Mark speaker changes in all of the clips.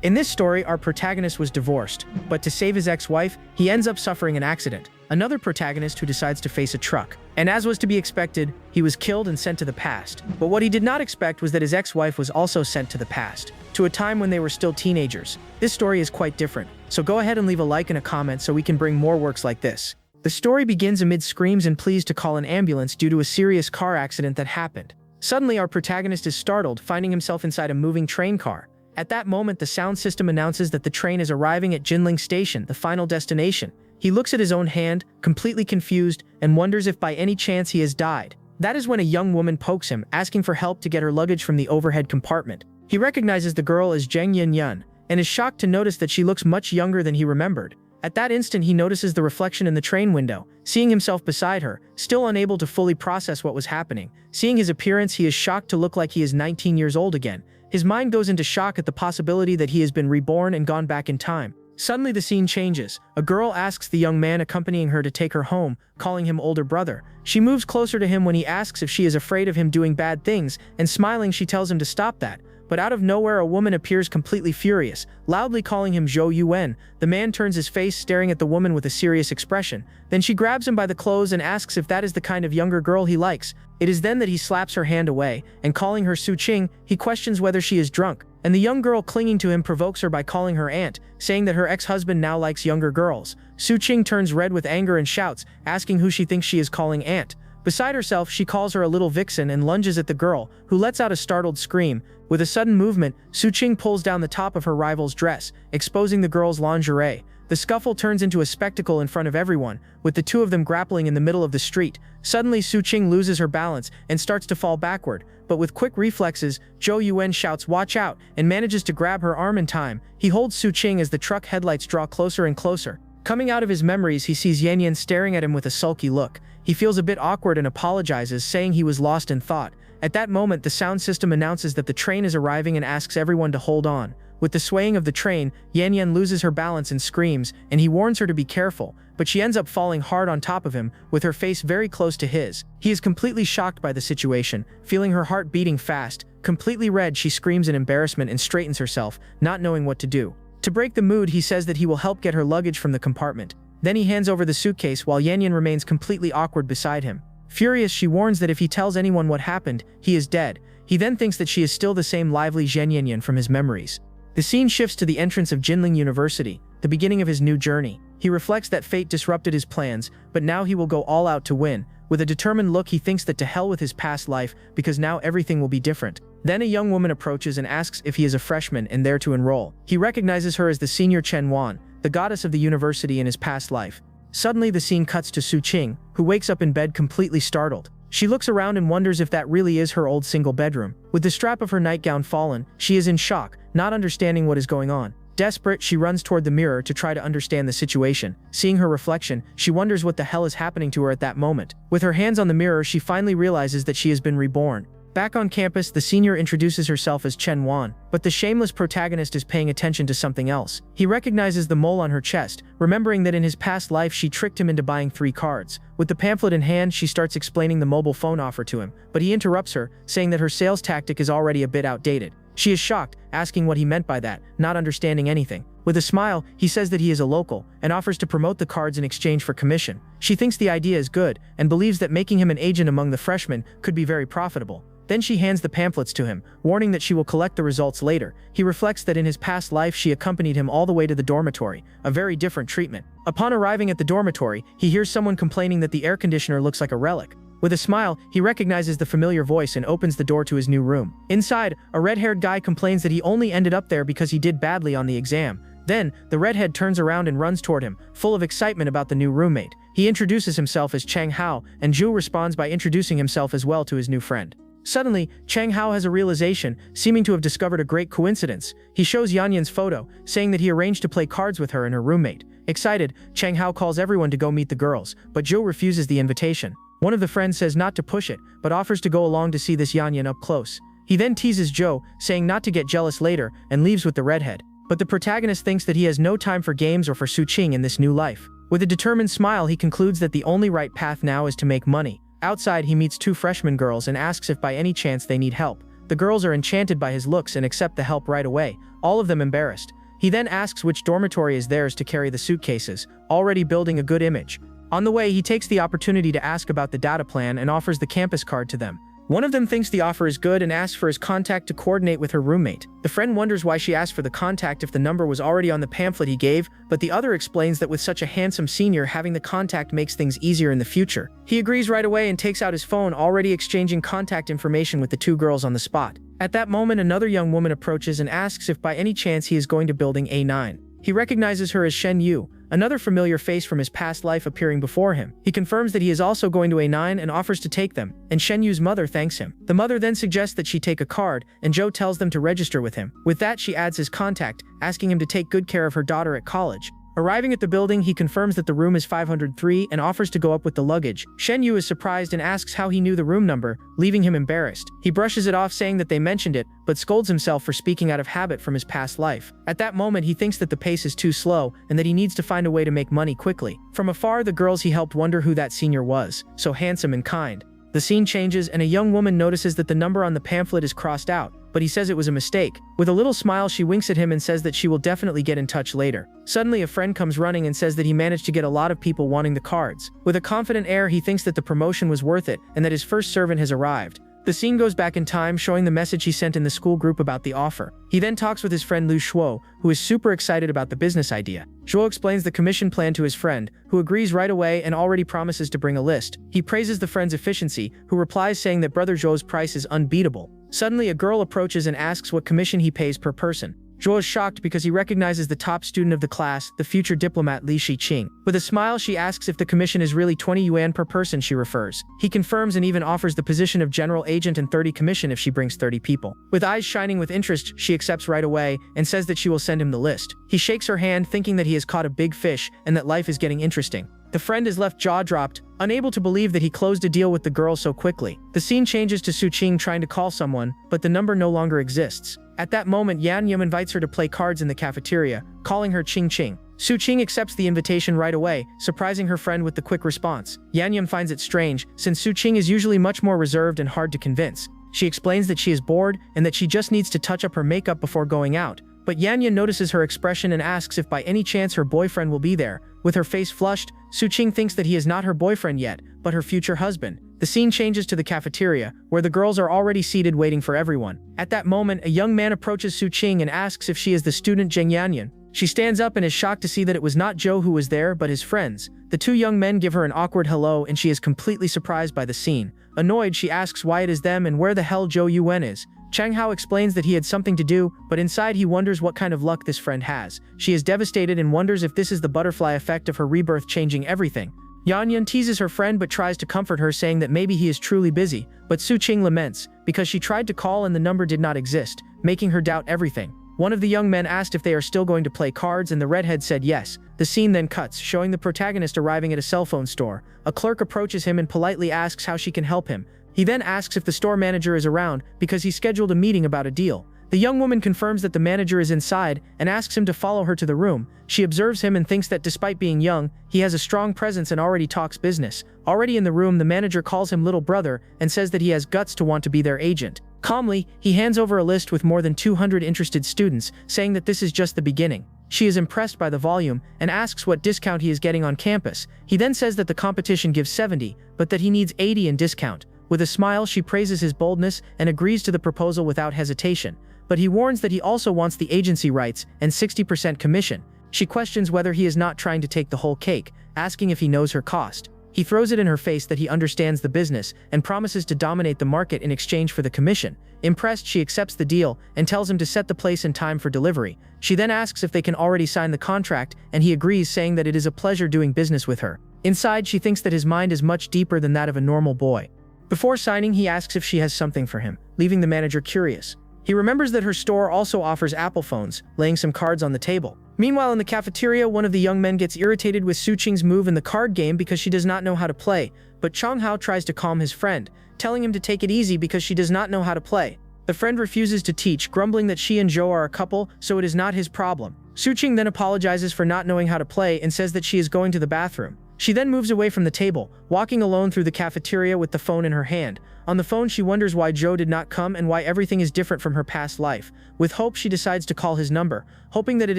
Speaker 1: In this story, our protagonist was divorced, but to save his ex-wife, he ends up suffering an accident. Another protagonist who decides to face a truck. And as was to be expected, he was killed and sent to the past. But what he did not expect was that his ex-wife was also sent to the past, to a time when they were still teenagers. This story is quite different, so go ahead and leave a like and a comment so we can bring more works like this. The story begins amid screams and pleas to call an ambulance due to a serious car accident that happened. Suddenly, our protagonist is startled, finding himself inside a moving train car. At that moment, the sound system announces that the train is arriving at Jinling Station, the final destination. He looks at his own hand, completely confused, and wonders if by any chance he has died. That is when a young woman pokes him, asking for help to get her luggage from the overhead compartment. He recognizes the girl as Zheng Yinyan, and is shocked to notice that she looks much younger than he remembered. At that instant, he notices the reflection in the train window, seeing himself beside her, still unable to fully process what was happening. Seeing his appearance, he is shocked to look like he is 19 years old again. His mind goes into shock at the possibility that he has been reborn and gone back in time. Suddenly the scene changes. A girl asks the young man accompanying her to take her home, calling him older brother. She moves closer to him when he asks if she is afraid of him doing bad things, and smiling she tells him to stop that. But out of nowhere a woman appears completely furious, loudly calling him Zhou Yuan. The man turns his face, staring at the woman with a serious expression. Then she grabs him by the clothes and asks if that is the kind of younger girl he likes. It is then that he slaps her hand away, and calling her Su Ching, he questions whether she is drunk. And the young girl clinging to him provokes her by calling her aunt, saying that her ex-husband now likes younger girls. Su Ching turns red with anger and shouts, asking who she thinks she is calling aunt. Beside herself, she calls her a little vixen and lunges at the girl, who lets out a startled scream. With a sudden movement, Su Ching pulls down the top of her rival's dress, exposing the girl's lingerie. The scuffle turns into a spectacle in front of everyone, with the two of them grappling in the middle of the street. Suddenly, Su Ching loses her balance and starts to fall backward, but with quick reflexes, Zhou Yuan shouts "watch out" and manages to grab her arm in time. He holds Su Ching as the truck headlights draw closer and closer. Coming out of his memories, he sees Yan Yan staring at him with a sulky look. He feels a bit awkward and apologizes, saying he was lost in thought. At that moment, the sound system announces that the train is arriving and asks everyone to hold on. With the swaying of the train, Yan Yan loses her balance and screams, and he warns her to be careful, but she ends up falling hard on top of him, with her face very close to his. He is completely shocked by the situation, feeling her heart beating fast. Completely red, she screams in embarrassment and straightens herself, not knowing what to do. To break the mood, he says that he will help get her luggage from the compartment. Then he hands over the suitcase while Yan Yan remains completely awkward beside him. Furious, she warns that if he tells anyone what happened, he is dead. He then thinks that she is still the same lively Zhen Yanyan from his memories. The scene shifts to the entrance of Jinling University, the beginning of his new journey. He reflects that fate disrupted his plans, but now he will go all out to win. With a determined look, he thinks that to hell with his past life, because now everything will be different. Then a young woman approaches and asks if he is a freshman and there to enroll. He recognizes her as the senior Chen Wan, the goddess of the university in his past life. Suddenly the scene cuts to Su Ching, who wakes up in bed completely startled. She looks around and wonders if that really is her old single bedroom. With the strap of her nightgown fallen, she is in shock, not understanding what is going on. Desperate, she runs toward the mirror to try to understand the situation. Seeing her reflection, she wonders what the hell is happening to her at that moment. With her hands on the mirror, she finally realizes that she has been reborn. Back on campus, the senior introduces herself as Chen Wan, but the shameless protagonist is paying attention to something else. He recognizes the mole on her chest, remembering that in his past life she tricked him into buying 3 cards. With the pamphlet in hand, she starts explaining the mobile phone offer to him, but he interrupts her, saying that her sales tactic is already a bit outdated. She is shocked, asking what he meant by that, not understanding anything. With a smile, he says that he is a local, and offers to promote the cards in exchange for commission. She thinks the idea is good, and believes that making him an agent among the freshmen could be very profitable. Then she hands the pamphlets to him, warning that she will collect the results later. He reflects that in his past life she accompanied him all the way to the dormitory, a very different treatment. Upon arriving at the dormitory, he hears someone complaining that the air conditioner looks like a relic. With a smile, he recognizes the familiar voice and opens the door to his new room. Inside, a red-haired guy complains that he only ended up there because he did badly on the exam. Then, the redhead turns around and runs toward him, full of excitement about the new roommate. He introduces himself as Chang Hao, and Zhu responds by introducing himself as well to his new friend. Suddenly, Chang Hao has a realization, seeming to have discovered a great coincidence. He shows Yan Yan's photo, saying that he arranged to play cards with her and her roommate. Excited, Chang Hao calls everyone to go meet the girls, but Zhou refuses the invitation. One of the friends says not to push it, but offers to go along to see this Yan Yan up close. He then teases Zhou, saying not to get jealous later, and leaves with the redhead. But the protagonist thinks that he has no time for games or for Su Ching in this new life. With a determined smile, he concludes that the only right path now is to make money. Outside, he meets 2 freshman girls and asks if by any chance they need help. The girls are enchanted by his looks and accept the help right away, all of them embarrassed. He then asks which dormitory is theirs to carry the suitcases, already building a good image. On the way, he takes the opportunity to ask about the data plan and offers the campus card to them. One of them thinks the offer is good and asks for his contact to coordinate with her roommate. The friend wonders why she asked for the contact if the number was already on the pamphlet he gave, but the other explains that with such a handsome senior, having the contact makes things easier in the future. He agrees right away and takes out his phone, already exchanging contact information with the two girls on the spot. At that moment, another young woman approaches and asks if by any chance he is going to building A9. He recognizes her as Shen Yu, another familiar face from his past life appearing before him. He confirms that he is also going to A9 and offers to take them, and Shen Yu's mother thanks him. The mother then suggests that she take a card, and Joe tells them to register with him. With that, she adds his contact, asking him to take good care of her daughter at college. Arriving at the building, he confirms that the room is 503 and offers to go up with the luggage. Shen Yu is surprised and asks how he knew the room number, leaving him embarrassed. He brushes it off, saying that they mentioned it, but scolds himself for speaking out of habit from his past life. At that moment, he thinks that the pace is too slow and that he needs to find a way to make money quickly. From afar, the girls he helped wonder who that senior was, so handsome and kind. The scene changes and a young woman notices that the number on the pamphlet is crossed out, but he says it was a mistake. With a little smile, she winks at him and says that she will definitely get in touch later. Suddenly, a friend comes running and says that he managed to get a lot of people wanting the cards. With a confident air, he thinks that the promotion was worth it and that his first servant has arrived. The scene goes back in time, showing the message he sent in the school group about the offer. He then talks with his friend Lu Shuo, who is super excited about the business idea. Shuo explains the commission plan to his friend, who agrees right away and already promises to bring a list. He praises the friend's efficiency, who replies saying that Brother Zhuo's price is unbeatable. Suddenly, a girl approaches and asks what commission he pays per person. Zhuo is shocked because he recognizes the top student of the class, the future diplomat Li Shiqing. With a smile, she asks if the commission is really 20 yuan per person she refers. He confirms and even offers the position of general agent and 30 commission if she brings 30 people. With eyes shining with interest, she accepts right away and says that she will send him the list. He shakes her hand, thinking that he has caught a big fish and that life is getting interesting. The friend is left jaw-dropped, unable to believe that he closed a deal with the girl so quickly. The scene changes to Su Ching trying to call someone, but the number no longer exists. At that moment, Yan Yum invites her to play cards in the cafeteria, calling her Ching Ching. Su Ching accepts the invitation right away, surprising her friend with the quick response. Yan Yum finds it strange, since Su Ching is usually much more reserved and hard to convince. She explains that she is bored and that she just needs to touch up her makeup before going out. But Yan Yan notices her expression and asks if by any chance her boyfriend will be there. With her face flushed, Su Ching thinks that he is not her boyfriend yet, but her future husband. The scene changes to the cafeteria, where the girls are already seated waiting for everyone. At that moment, a young man approaches Su Ching and asks if she is the student Zheng Yanyan. She stands up and is shocked to see that it was not Joe who was there, but his friends. The two young men give her an awkward hello and she is completely surprised by the scene. Annoyed, she asks why it is them and where the hell Zhou Yuan is. Chang Hao explains that he had something to do, but inside he wonders what kind of luck this friend has. She is devastated and wonders if this is the butterfly effect of her rebirth changing everything. Yan Yan teases her friend but tries to comfort her, saying that maybe he is truly busy, but Su Ching laments, because she tried to call and the number did not exist, making her doubt everything. One of the young men asked if they are still going to play cards and the redhead said yes. The scene then cuts, showing the protagonist arriving at a cell phone store. A clerk approaches him and politely asks how she can help him. He then asks if the store manager is around, because he scheduled a meeting about a deal. The young woman confirms that the manager is inside and asks him to follow her to the room. She observes him and thinks that despite being young, he has a strong presence and already talks business. Already in the room, the manager calls him little brother and says that he has guts to want to be their agent. Calmly, he hands over a list with more than 200 interested students, saying that this is just the beginning. She is impressed by the volume and asks what discount he is getting on campus. He then says that the competition gives 70, but that he needs 80 in discount. With a smile, she praises his boldness and agrees to the proposal without hesitation. But he warns that he also wants the agency rights and 60% commission. She questions whether he is not trying to take the whole cake, asking if he knows her cost. He throws it in her face that he understands the business and promises to dominate the market in exchange for the commission. Impressed, she accepts the deal and tells him to set the place and time for delivery. She then asks if they can already sign the contract, and he agrees, saying that it is a pleasure doing business with her. Inside, she thinks that his mind is much deeper than that of a normal boy. Before signing, he asks if she has something for him, leaving the manager curious. He remembers that her store also offers Apple phones, laying some cards on the table. Meanwhile, in the cafeteria, one of the young men gets irritated with Su Ching's move in the card game because she does not know how to play, but Chang Hao tries to calm his friend, telling him to take it easy because she does not know how to play. The friend refuses to teach, grumbling that she and Zhou are a couple, so it is not his problem. Su Ching then apologizes for not knowing how to play and says that she is going to the bathroom. She then moves away from the table, walking alone through the cafeteria with the phone in her hand. On the phone, she wonders why Joe did not come and why everything is different from her past life. With hope, she decides to call his number, hoping that it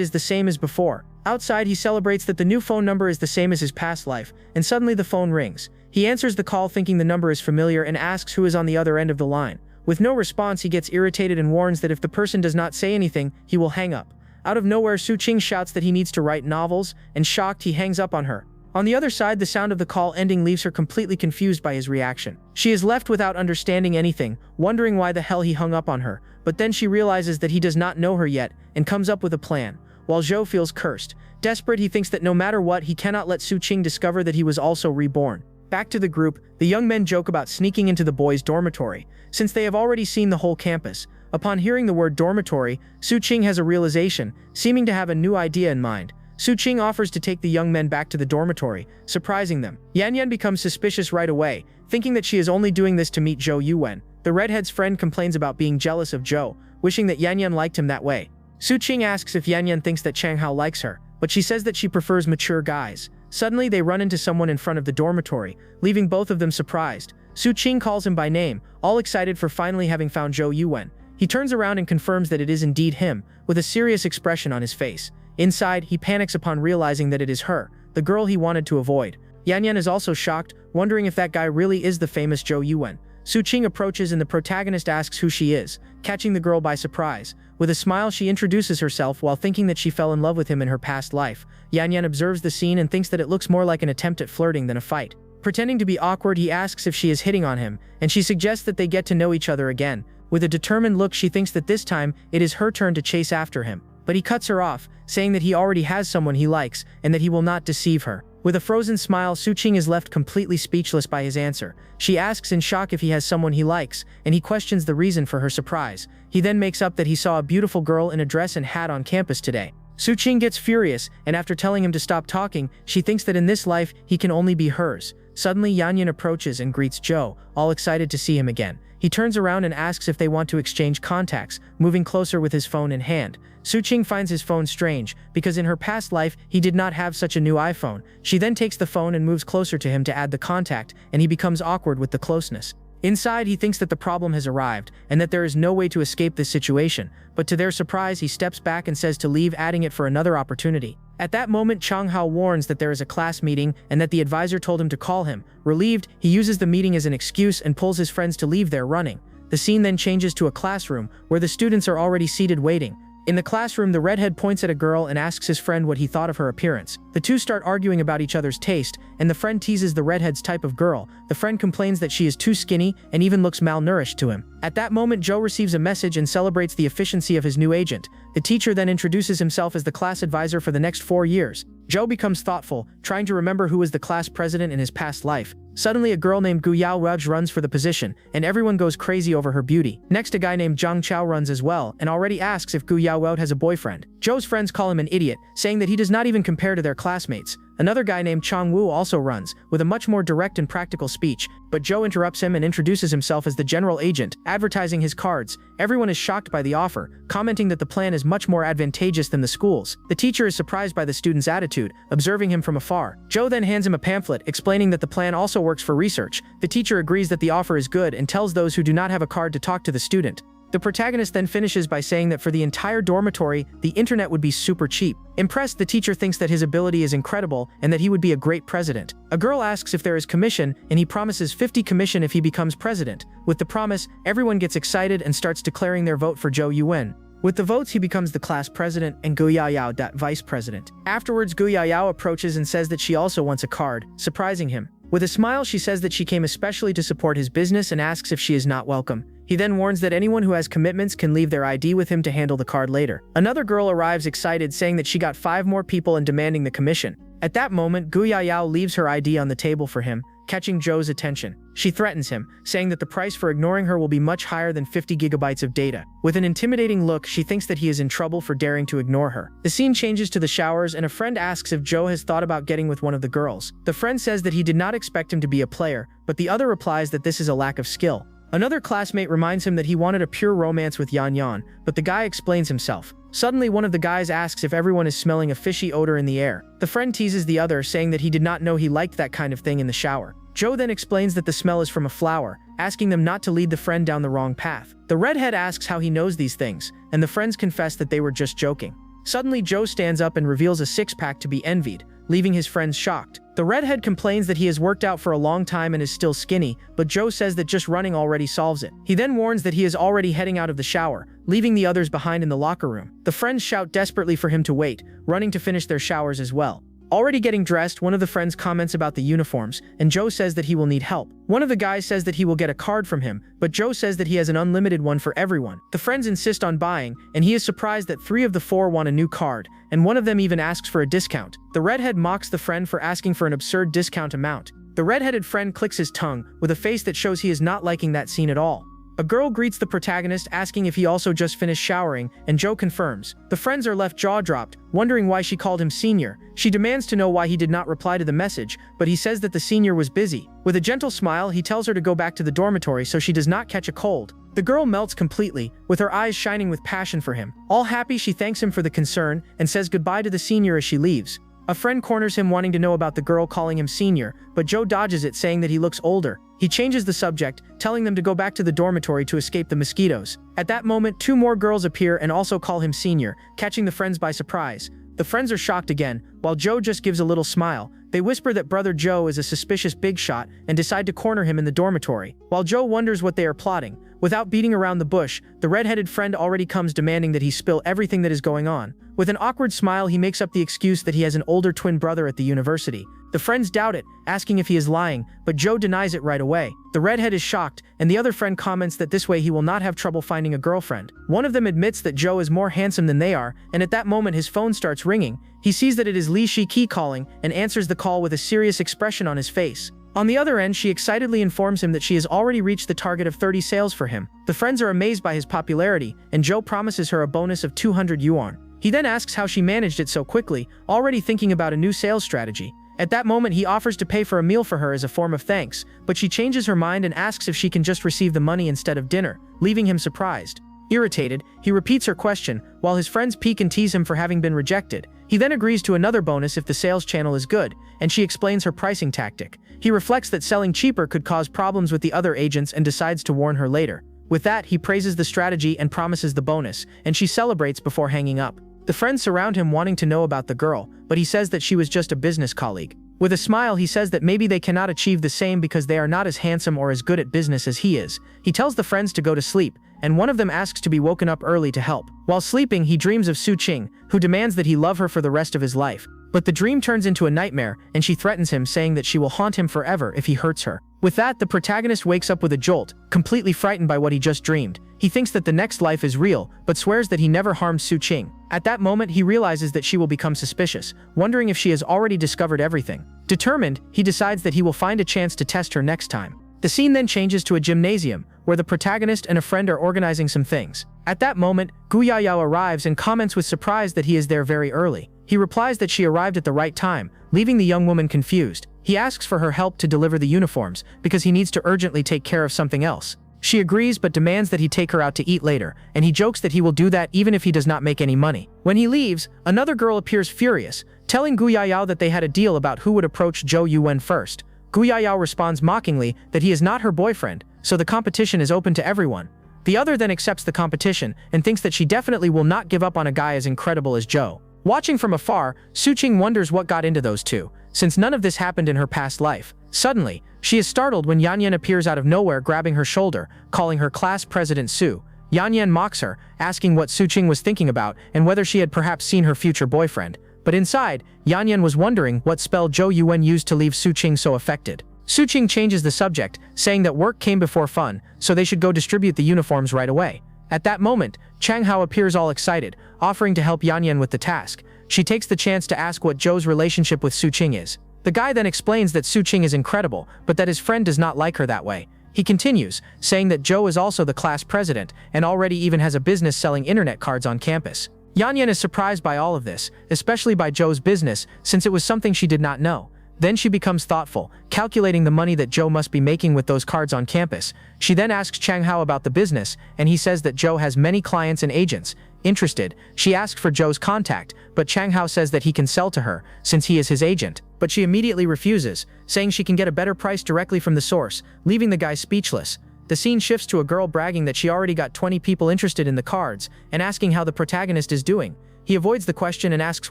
Speaker 1: is the same as before. Outside, he celebrates that the new phone number is the same as his past life, and suddenly the phone rings. He answers the call thinking the number is familiar and asks who is on the other end of the line. With no response, he gets irritated and warns that if the person does not say anything, he will hang up. Out of nowhere, Su Ching shouts that he needs to write novels, and shocked, he hangs up on her. On the other side, the sound of the call ending leaves her completely confused by his reaction. She is left without understanding anything, wondering why the hell he hung up on her, but then she realizes that he does not know her yet, and comes up with a plan. While Zhou feels cursed. Desperate, he thinks that no matter what, he cannot let Su Ching discover that he was also reborn. Back to the group, the young men joke about sneaking into the boys' dormitory, since they have already seen the whole campus. Upon hearing the word dormitory, Su Ching has a realization, seeming to have a new idea in mind. Su Ching offers to take the young men back to the dormitory, surprising them. Yan Yan becomes suspicious right away, thinking that she is only doing this to meet Zhou Yuwen. The redhead's friend complains about being jealous of Zhou, wishing that Yan Yan liked him that way. Su Ching asks if Yan Yan thinks that Chang Hao likes her, but she says that she prefers mature guys. Suddenly, they run into someone in front of the dormitory, leaving both of them surprised. Su Ching calls him by name, all excited for finally having found Zhou Yuwen. He turns around and confirms that it is indeed him, with a serious expression on his face. Inside, he panics upon realizing that it is her, the girl he wanted to avoid. Yan Yan is also shocked, wondering if that guy really is the famous Zhou Yuwen. Su Ching approaches and the protagonist asks who she is, catching the girl by surprise. With a smile, she introduces herself while thinking that she fell in love with him in her past life. Yan Yan observes the scene and thinks that it looks more like an attempt at flirting than a fight. Pretending to be awkward, he asks if she is hitting on him, and she suggests that they get to know each other again. With a determined look, she thinks that this time, it is her turn to chase after him. But he cuts her off, saying that he already has someone he likes, and that he will not deceive her. With a frozen smile, Su Ching is left completely speechless by his answer. She asks in shock if he has someone he likes, and he questions the reason for her surprise. He then makes up that he saw a beautiful girl in a dress and hat on campus today. Su Ching gets furious, and after telling him to stop talking, she thinks that in this life, he can only be hers. Suddenly, Yan Yan approaches and greets Zhou, all excited to see him again. He turns around and asks if they want to exchange contacts, moving closer with his phone in hand. Su Ching finds his phone strange, because in her past life, he did not have such a new iPhone. She then takes the phone and moves closer to him to add the contact, and he becomes awkward with the closeness. Inside, he thinks that the problem has arrived, and that there is no way to escape this situation, but to their surprise, he steps back and says to leave, adding it for another opportunity. At that moment, Chang Hao warns that there is a class meeting and that the advisor told him to call him. Relieved, he uses the meeting as an excuse and pulls his friends to leave there running. The scene then changes to a classroom, where the students are already seated waiting. In the classroom, the redhead points at a girl and asks his friend what he thought of her appearance. The two start arguing about each other's taste, and the friend teases the redhead's type of girl. The friend complains that she is too skinny and even looks malnourished to him. At that moment, Zhou receives a message and celebrates the efficiency of his new agent. The teacher then introduces himself as the class advisor for the next 4 years. Zhou becomes thoughtful, trying to remember who was the class president in his past life. Suddenly, a girl named Gu Yaowej runs for the position, and everyone goes crazy over her beauty. Next, a guy named Zhang Chao runs as well, and already asks if Gu Yaowej has a boyfriend. Zhou's friends call him an idiot, saying that he does not even compare to their classmates. Another guy named Chang Wu also runs, with a much more direct and practical speech, but Zhou interrupts him and introduces himself as the general agent, advertising his cards. Everyone is shocked by the offer, commenting that the plan is much more advantageous than the school's. The teacher is surprised by the student's attitude, observing him from afar. Zhou then hands him a pamphlet, explaining that the plan also works for research. The teacher agrees that the offer is good and tells those who do not have a card to talk to the student. The protagonist then finishes by saying that for the entire dormitory, the internet would be super cheap. Impressed, the teacher thinks that his ability is incredible and that he would be a great president. A girl asks if there is commission, and he promises 50 commission if he becomes president. With the promise, everyone gets excited and starts declaring their vote for Zhou Yuwen. With the votes, he becomes the class president and Gu Yaoyao vice president. Afterwards, Gu Yaoyao approaches and says that she also wants a card, surprising him. With a smile, she says that she came especially to support his business and asks if she is not welcome. He then warns that anyone who has commitments can leave their ID with him to handle the card later. Another girl arrives excited, saying that she got 5 more people and demanding the commission. At that moment, Gu Yaoyao leaves her ID on the table for him, catching Zhou's attention. She threatens him, saying that the price for ignoring her will be much higher than 50 gigabytes of data. With an intimidating look, she thinks that he is in trouble for daring to ignore her. The scene changes to the showers, and a friend asks if Zhou has thought about getting with one of the girls. The friend says that he did not expect him to be a player, but the other replies that this is a lack of skill. Another classmate reminds him that he wanted a pure romance with Yan Yan, but the guy explains himself. Suddenly, one of the guys asks if everyone is smelling a fishy odor in the air. The friend teases the other, saying that he did not know he liked that kind of thing in the shower. Joe then explains that the smell is from a flower, asking them not to lead the friend down the wrong path. The redhead asks how he knows these things, and the friends confess that they were just joking. Suddenly, Joe stands up and reveals a six-pack to be envied, leaving his friends shocked. The redhead complains that he has worked out for a long time and is still skinny, but Joe says that just running already solves it. He then warns that he is already heading out of the shower, leaving the others behind in the locker room. The friends shout desperately for him to wait, running to finish their showers as well. Already getting dressed, one of the friends comments about the uniforms, and Joe says that he will need help. One of the guys says that he will get a card from him, but Joe says that he has an unlimited one for everyone. The friends insist on buying, and he is surprised that 3 of the 4 want a new card, and one of them even asks for a discount. The redhead mocks the friend for asking for an absurd discount amount. The redheaded friend clicks his tongue, with a face that shows he is not liking that scene at all. A girl greets the protagonist, asking if he also just finished showering, and Joe confirms. The friends are left jaw-dropped, wondering why she called him senior. She demands to know why he did not reply to the message, but he says that the senior was busy. With a gentle smile, he tells her to go back to the dormitory so she does not catch a cold. The girl melts completely, with her eyes shining with passion for him. All happy, she thanks him for the concern, and says goodbye to the senior as she leaves. A friend corners him, wanting to know about the girl calling him senior, but Joe dodges it, saying that he looks older. He changes the subject, telling them to go back to the dormitory to escape the mosquitoes. At that moment, 2 more girls appear and also call him senior, catching the friends by surprise. The friends are shocked again, while Joe just gives a little smile. They whisper that brother Joe is a suspicious big shot and decide to corner him in the dormitory. While Joe wonders what they are plotting, without beating around the bush, the red-headed friend already comes, demanding that he spill everything that is going on. With an awkward smile, he makes up the excuse that he has an older twin brother at the university. The friends doubt it, asking if he is lying, but Joe denies it right away. The redhead is shocked, and the other friend comments that this way he will not have trouble finding a girlfriend. One of them admits that Joe is more handsome than they are, and at that moment his phone starts ringing. He sees that it is Li Shiki calling, and answers the call with a serious expression on his face. On the other end, she excitedly informs him that she has already reached the target of 30 sales for him. The friends are amazed by his popularity, and Joe promises her a bonus of 200 yuan. He then asks how she managed it so quickly, already thinking about a new sales strategy. At that moment, he offers to pay for a meal for her as a form of thanks, but she changes her mind and asks if she can just receive the money instead of dinner, leaving him surprised. Irritated, he repeats her question, while his friends peek and tease him for having been rejected. He then agrees to another bonus if the sales channel is good, and she explains her pricing tactic. He reflects that selling cheaper could cause problems with the other agents and decides to warn her later. With that, he praises the strategy and promises the bonus, and she celebrates before hanging up. The friends surround him, wanting to know about the girl, but he says that she was just a business colleague. With a smile, he says that maybe they cannot achieve the same because they are not as handsome or as good at business as he is. He tells the friends to go to sleep, and one of them asks to be woken up early to help. While sleeping, he dreams of Su Ching, who demands that he love her for the rest of his life. But the dream turns into a nightmare, and she threatens him, saying that she will haunt him forever if he hurts her. With that, the protagonist wakes up with a jolt, completely frightened by what he just dreamed. He thinks that the next life is real, but swears that he never harmed Su Ching. At that moment, he realizes that she will become suspicious, wondering if she has already discovered everything. Determined, he decides that he will find a chance to test her next time. The scene then changes to a gymnasium, where the protagonist and a friend are organizing some things. At that moment, Gu Yaoyao arrives and comments with surprise that he is there very early. He replies that she arrived at the right time, leaving the young woman confused. He asks for her help to deliver the uniforms, because he needs to urgently take care of something else. She agrees but demands that he take her out to eat later, and he jokes that he will do that even if he does not make any money. When he leaves, another girl appears furious, telling Gu Yaoyao that they had a deal about who would approach Zhou Yuwen first. Gu Yaoyao responds mockingly that he is not her boyfriend, so the competition is open to everyone. The other then accepts the competition and thinks that she definitely will not give up on a guy as incredible as Zhou. Watching from afar, Su Ching wonders what got into those two, since none of this happened in her past life. Suddenly, she is startled when Yan Yan appears out of nowhere, grabbing her shoulder, calling her class president Su. Yan Yan mocks her, asking what Su Ching was thinking about and whether she had perhaps seen her future boyfriend. But inside, Yan Yan was wondering what spell Zhou Yuwen used to leave Su Ching so affected. Su Ching changes the subject, saying that work came before fun, so they should go distribute the uniforms right away. At that moment, Chang Hao appears all excited, offering to help Yan Yan with the task. She takes the chance to ask what Zhou's relationship with Su Ching is. The guy then explains that Su Ching is incredible, but that his friend does not like her that way. He continues, saying that Zhou is also the class president and already even has a business selling internet cards on campus. Yan Yan is surprised by all of this, especially by Zhou's business, since it was something she did not know. Then she becomes thoughtful, calculating the money that Joe must be making with those cards on campus. She then asks Chang Hao about the business, and he says that Joe has many clients and agents. Interested, she asks for Joe's contact, but Chang Hao says that he can sell to her, since he is his agent. But she immediately refuses, saying she can get a better price directly from the source, leaving the guy speechless. The scene shifts to a girl bragging that she already got 20 people interested in the cards, and asking how the protagonist is doing. He avoids the question and asks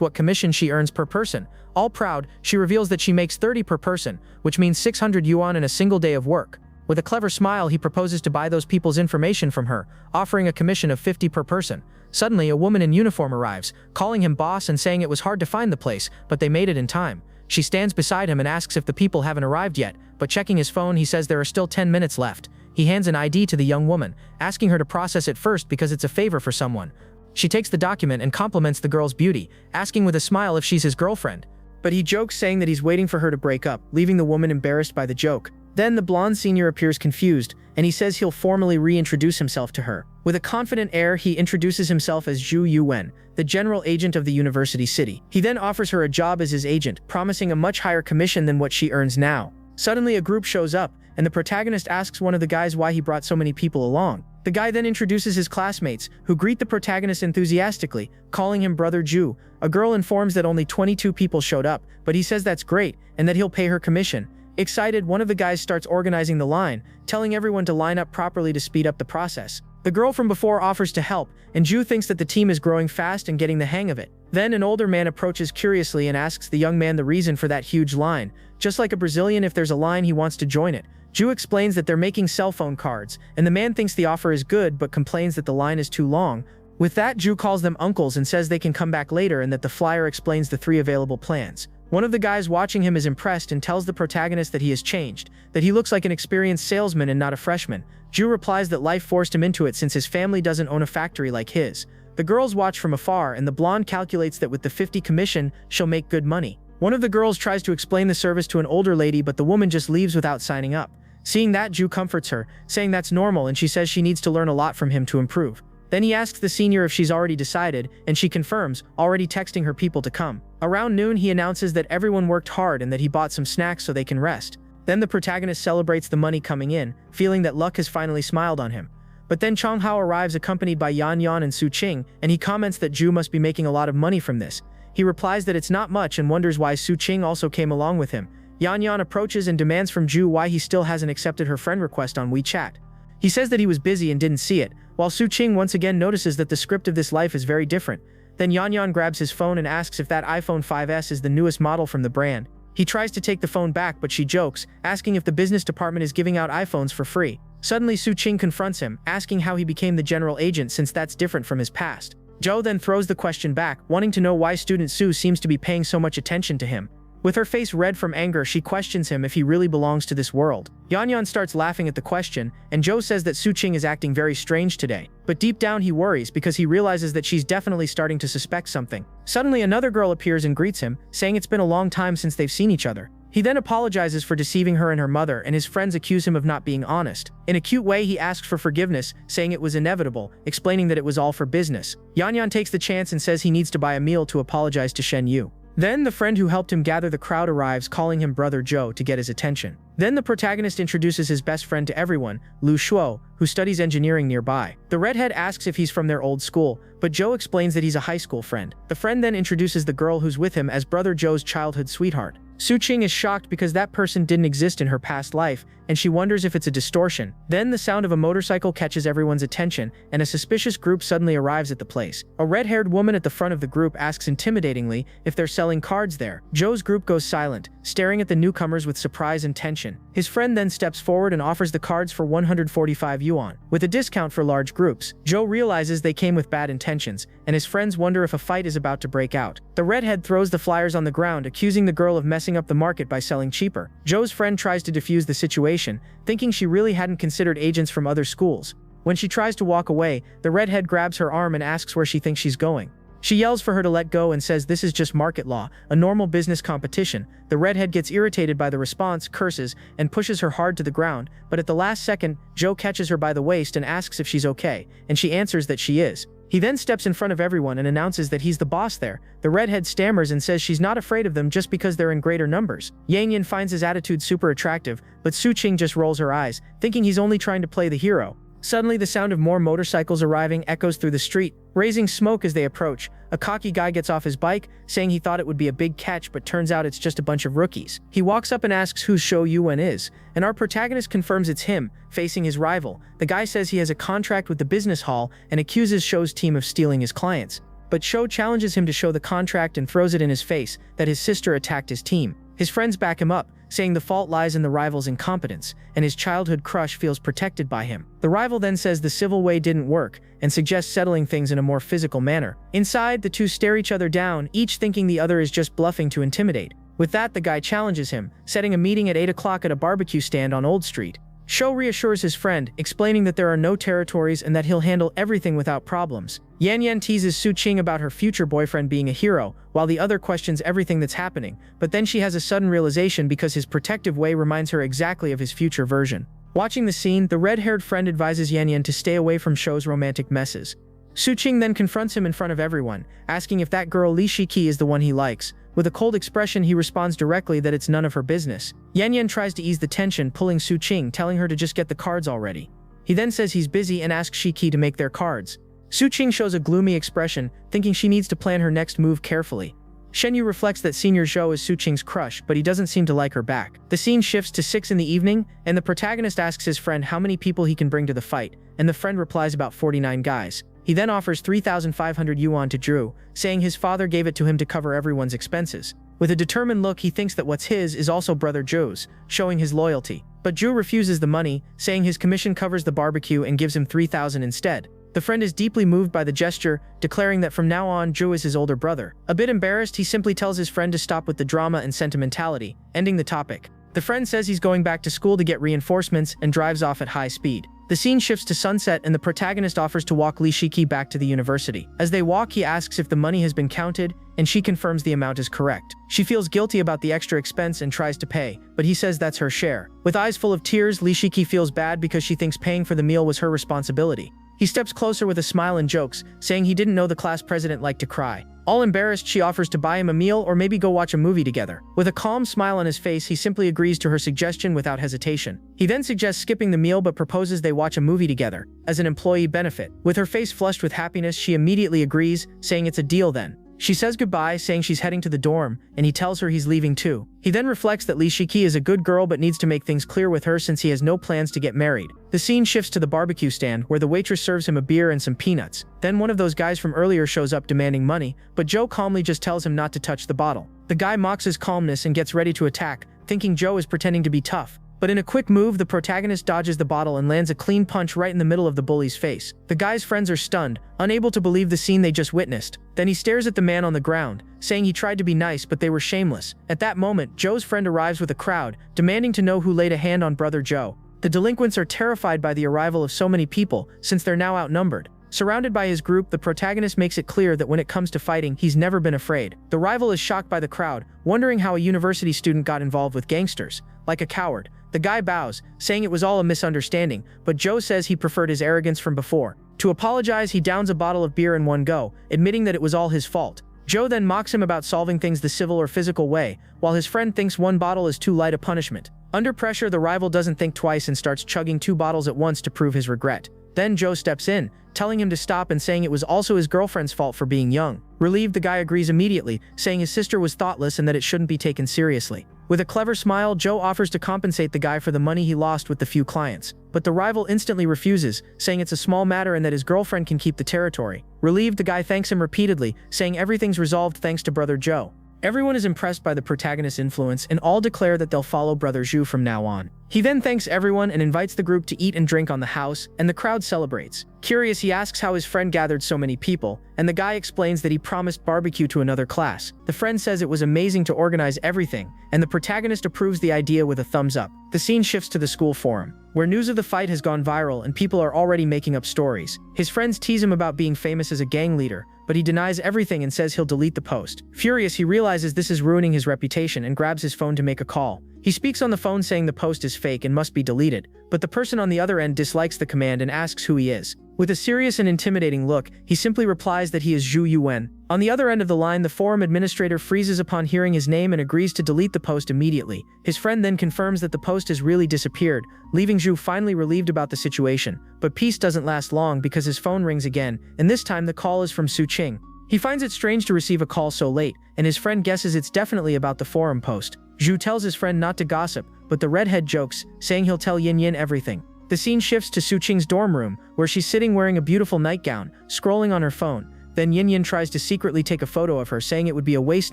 Speaker 1: what commission she earns per person. All proud, she reveals that she makes 30 per person, which means 600 yuan in a single day of work. With a clever smile, he proposes to buy those people's information from her, offering a commission of 50 per person. Suddenly, a woman in uniform arrives, calling him boss and saying it was hard to find the place, but they made it in time. She stands beside him and asks if the people haven't arrived yet, but checking his phone, he says there are still 10 minutes left. He hands an ID to the young woman, asking her to process it first because it's a favor for someone. She takes the document and compliments the girl's beauty, asking with a smile if she's his girlfriend. But he jokes, saying that he's waiting for her to break up, leaving the woman embarrassed by the joke. Then the blonde senior appears confused, and he says he'll formally reintroduce himself to her. With a confident air, he introduces himself as Zhu Yuwen, the general agent of the university city. He then offers her a job as his agent, promising a much higher commission than what she earns now. Suddenly, a group shows up, and the protagonist asks one of the guys why he brought so many people along. The guy then introduces his classmates, who greet the protagonist enthusiastically, calling him Brother Zhu. A girl informs that only 22 people showed up, but he says that's great, and that he'll pay her commission. Excited, one of the guys starts organizing the line, telling everyone to line up properly to speed up the process. The girl from before offers to help, and Zhu thinks that the team is growing fast and getting the hang of it. Then an older man approaches curiously and asks the young man the reason for that huge line. Just like a Brazilian, if there's a line, he wants to join it. Zhu explains that they're making cell phone cards, and the man thinks the offer is good but complains that the line is too long. With that, Zhu calls them uncles and says they can come back later, and that the flyer explains the 3 available plans. One of the guys watching him is impressed and tells the protagonist that he has changed, that he looks like an experienced salesman and not a freshman. Zhu replies that life forced him into it since his family doesn't own a factory like his. The girls watch from afar, and the blonde calculates that with the 50 commission, she'll make good money. One of the girls tries to explain the service to an older lady, but the woman just leaves without signing up. Seeing that, Zhu comforts her, saying that's normal, and she says she needs to learn a lot from him to improve. Then he asks the senior if she's already decided, and she confirms, already texting her people to come. Around noon, he announces that everyone worked hard and that he bought some snacks so they can rest. Then the protagonist celebrates the money coming in, feeling that luck has finally smiled on him. But then Chang Hao arrives accompanied by Yan Yan and Su Ching, and he comments that Zhu must be making a lot of money from this. He replies that it's not much and wonders why Su Ching also came along with him. Yan Yan approaches and demands from Zhu why he still hasn't accepted her friend request on WeChat. He says that he was busy and didn't see it, while Su Ching once again notices that the script of this life is very different. Then Yan Yan grabs his phone and asks if that iPhone 5S is the newest model from the brand. He tries to take the phone back, but she jokes, asking if the business department is giving out iPhones for free. Suddenly, Su Ching confronts him, asking how he became the general agent since that's different from his past. Zhou then throws the question back, wanting to know why student Su seems to be paying so much attention to him. With her face red from anger, she questions him if he really belongs to this world. Yan Yan starts laughing at the question, and Zhou says that Su Ching is acting very strange today. But deep down he worries because he realizes that she's definitely starting to suspect something. Suddenly another girl appears and greets him, saying it's been a long time since they've seen each other. He then apologizes for deceiving her and her mother, and his friends accuse him of not being honest. In a cute way, he asks for forgiveness, saying it was inevitable, explaining that it was all for business. Yan Yan takes the chance and says he needs to buy a meal to apologize to Shen Yu. Then the friend who helped him gather the crowd arrives, calling him Brother Zhou to get his attention. Then the protagonist introduces his best friend to everyone, Lu Shuo, who studies engineering nearby. The redhead asks if he's from their old school, but Zhou explains that he's a high school friend. The friend then introduces the girl who's with him as Brother Zhou's childhood sweetheart. Su Ching is shocked because that person didn't exist in her past life, and she wonders if it's a distortion. Then the sound of a motorcycle catches everyone's attention, and a suspicious group suddenly arrives at the place. A red-haired woman at the front of the group asks intimidatingly if they're selling cards there. Zhou's group goes silent, staring at the newcomers with surprise and tension. His friend then steps forward and offers the cards for 145 yuan. With a discount for large groups, Zhou realizes they came with bad intentions, and his friends wonder if a fight is about to break out. The redhead throws the flyers on the ground, accusing the girl of messing up the market by selling cheaper. Zhou's friend tries to defuse the situation, thinking she really hadn't considered agents from other schools. When she tries to walk away, the redhead grabs her arm and asks where she thinks she's going. She yells for her to let go and says this is just market law, a normal business competition. The redhead gets irritated by the response, curses, and pushes her hard to the ground, but at the last second, Zhou catches her by the waist and asks if she's okay, and she answers that she is. He then steps in front of everyone and announces that he's the boss there. The redhead stammers and says she's not afraid of them just because they're in greater numbers. Yan finds his attitude super attractive, but Su Ching just rolls her eyes, thinking he's only trying to play the hero. Suddenly, the sound of more motorcycles arriving echoes through the street, raising smoke as they approach. A cocky guy gets off his bike, saying he thought it would be a big catch, but turns out it's just a bunch of rookies. He walks up and asks who Shou Yuan is, and our protagonist confirms it's him, facing his rival. The guy says he has a contract with the business hall and accuses Shou's team of stealing his clients. But Shou challenges him to show the contract and throws it in his face that his sister attacked his team. His friends back him up, saying the fault lies in the rival's incompetence, and his childhood crush feels protected by him. The rival then says the civil way didn't work, and suggests settling things in a more physical manner. Inside, the two stare each other down, each thinking the other is just bluffing to intimidate. With that, the guy challenges him, setting a meeting at 8 o'clock at a barbecue stand on Old Street. Shou reassures his friend, explaining that there are no territories and that he'll handle everything without problems. Yan teases Su Ching about her future boyfriend being a hero, while the other questions everything that's happening, but then she has a sudden realization because his protective way reminds her exactly of his future version. Watching the scene, the red-haired friend advises Yan to stay away from Shou's romantic messes. Su Ching then confronts him in front of everyone, asking if that girl Li Shiki is the one he likes. With a cold expression, he responds directly that it's none of her business. Yan tries to ease the tension, pulling Su Ching, telling her to just get the cards already. He then says he's busy and asks Shiki to make their cards. Su Ching shows a gloomy expression, thinking she needs to plan her next move carefully. Shenyu reflects that Senior Zhou is Su Ching's crush, but he doesn't seem to like her back. The scene shifts to 6 in the evening, and the protagonist asks his friend how many people he can bring to the fight, and the friend replies about 49 guys. He then offers 3,500 yuan to Drew, saying his father gave it to him to cover everyone's expenses. With a determined look, he thinks that what's his is also brother Zhou's, showing his loyalty. But Drew refuses the money, saying his commission covers the barbecue and gives him 3,000 instead. The friend is deeply moved by the gesture, declaring that from now on, Drew is his older brother. A bit embarrassed, he simply tells his friend to stop with the drama and sentimentality, ending the topic. The friend says he's going back to school to get reinforcements and drives off at high speed. The scene shifts to sunset and the protagonist offers to walk Li Shiki back to the university. As they walk, he asks if the money has been counted, and she confirms the amount is correct. She feels guilty about the extra expense and tries to pay, but he says that's her share. With eyes full of tears, Li Shiki feels bad because she thinks paying for the meal was her responsibility. He steps closer with a smile and jokes, saying he didn't know the class president liked to cry. All embarrassed, she offers to buy him a meal or maybe go watch a movie together. With a calm smile on his face, he simply agrees to her suggestion without hesitation. He then suggests skipping the meal but proposes they watch a movie together, as an employee benefit. With her face flushed with happiness, she immediately agrees, saying it's a deal then. She says goodbye, saying she's heading to the dorm, and he tells her he's leaving too. He then reflects that Li Shiki is a good girl but needs to make things clear with her since he has no plans to get married. The scene shifts to the barbecue stand, where the waitress serves him a beer and some peanuts. Then one of those guys from earlier shows up demanding money, but Joe calmly just tells him not to touch the bottle. The guy mocks his calmness and gets ready to attack, thinking Joe is pretending to be tough. But in a quick move, the protagonist dodges the bottle and lands a clean punch right in the middle of the bully's face. The guy's friends are stunned, unable to believe the scene they just witnessed. Then he stares at the man on the ground, saying he tried to be nice but they were shameless. At that moment, Joe's friend arrives with a crowd, demanding to know who laid a hand on brother Joe. The delinquents are terrified by the arrival of so many people, since they're now outnumbered. Surrounded by his group, the protagonist makes it clear that when it comes to fighting, he's never been afraid. The rival is shocked by the crowd, wondering how a university student got involved with gangsters. Like a coward, the guy bows, saying it was all a misunderstanding, but Joe says he preferred his arrogance from before. To apologize, he downs a bottle of beer in one go, admitting that it was all his fault. Joe then mocks him about solving things the civil or physical way, while his friend thinks one bottle is too light a punishment. Under pressure, the rival doesn't think twice and starts chugging 2 bottles at once to prove his regret. Then Joe steps in, telling him to stop and saying it was also his girlfriend's fault for being young. Relieved, the guy agrees immediately, saying his sister was thoughtless and that it shouldn't be taken seriously. With a clever smile, Joe offers to compensate the guy for the money he lost with the few clients. But the rival instantly refuses, saying it's a small matter and that his girlfriend can keep the territory. Relieved, the guy thanks him repeatedly, saying everything's resolved thanks to brother Joe. Everyone is impressed by the protagonist's influence and all declare that they'll follow brother Zhu from now on. He then thanks everyone and invites the group to eat and drink on the house, and the crowd celebrates. Curious, he asks how his friend gathered so many people, and the guy explains that he promised barbecue to another class. The friend says it was amazing to organize everything, and the protagonist approves the idea with a thumbs up. The scene shifts to the school forum, where news of the fight has gone viral and people are already making up stories. His friends tease him about being famous as a gang leader, but he denies everything and says he'll delete the post. Furious, he realizes this is ruining his reputation and grabs his phone to make a call. He speaks on the phone saying the post is fake and must be deleted, but the person on the other end dislikes the command and asks who he is. With a serious and intimidating look, he simply replies that he is Zhu Yuan. On the other end of the line, the forum administrator freezes upon hearing his name and agrees to delete the post immediately. His friend then confirms that the post has really disappeared, leaving Zhu finally relieved about the situation. But peace doesn't last long because his phone rings again, and this time the call is from Su Ching. He finds it strange to receive a call so late, and his friend guesses it's definitely about the forum post. Zhu tells his friend not to gossip, but the redhead jokes, saying he'll tell Yin Yin everything. The scene shifts to Su Ching's dorm room, where she's sitting wearing a beautiful nightgown, scrolling on her phone. Then Yin Yin tries to secretly take a photo of her, saying it would be a waste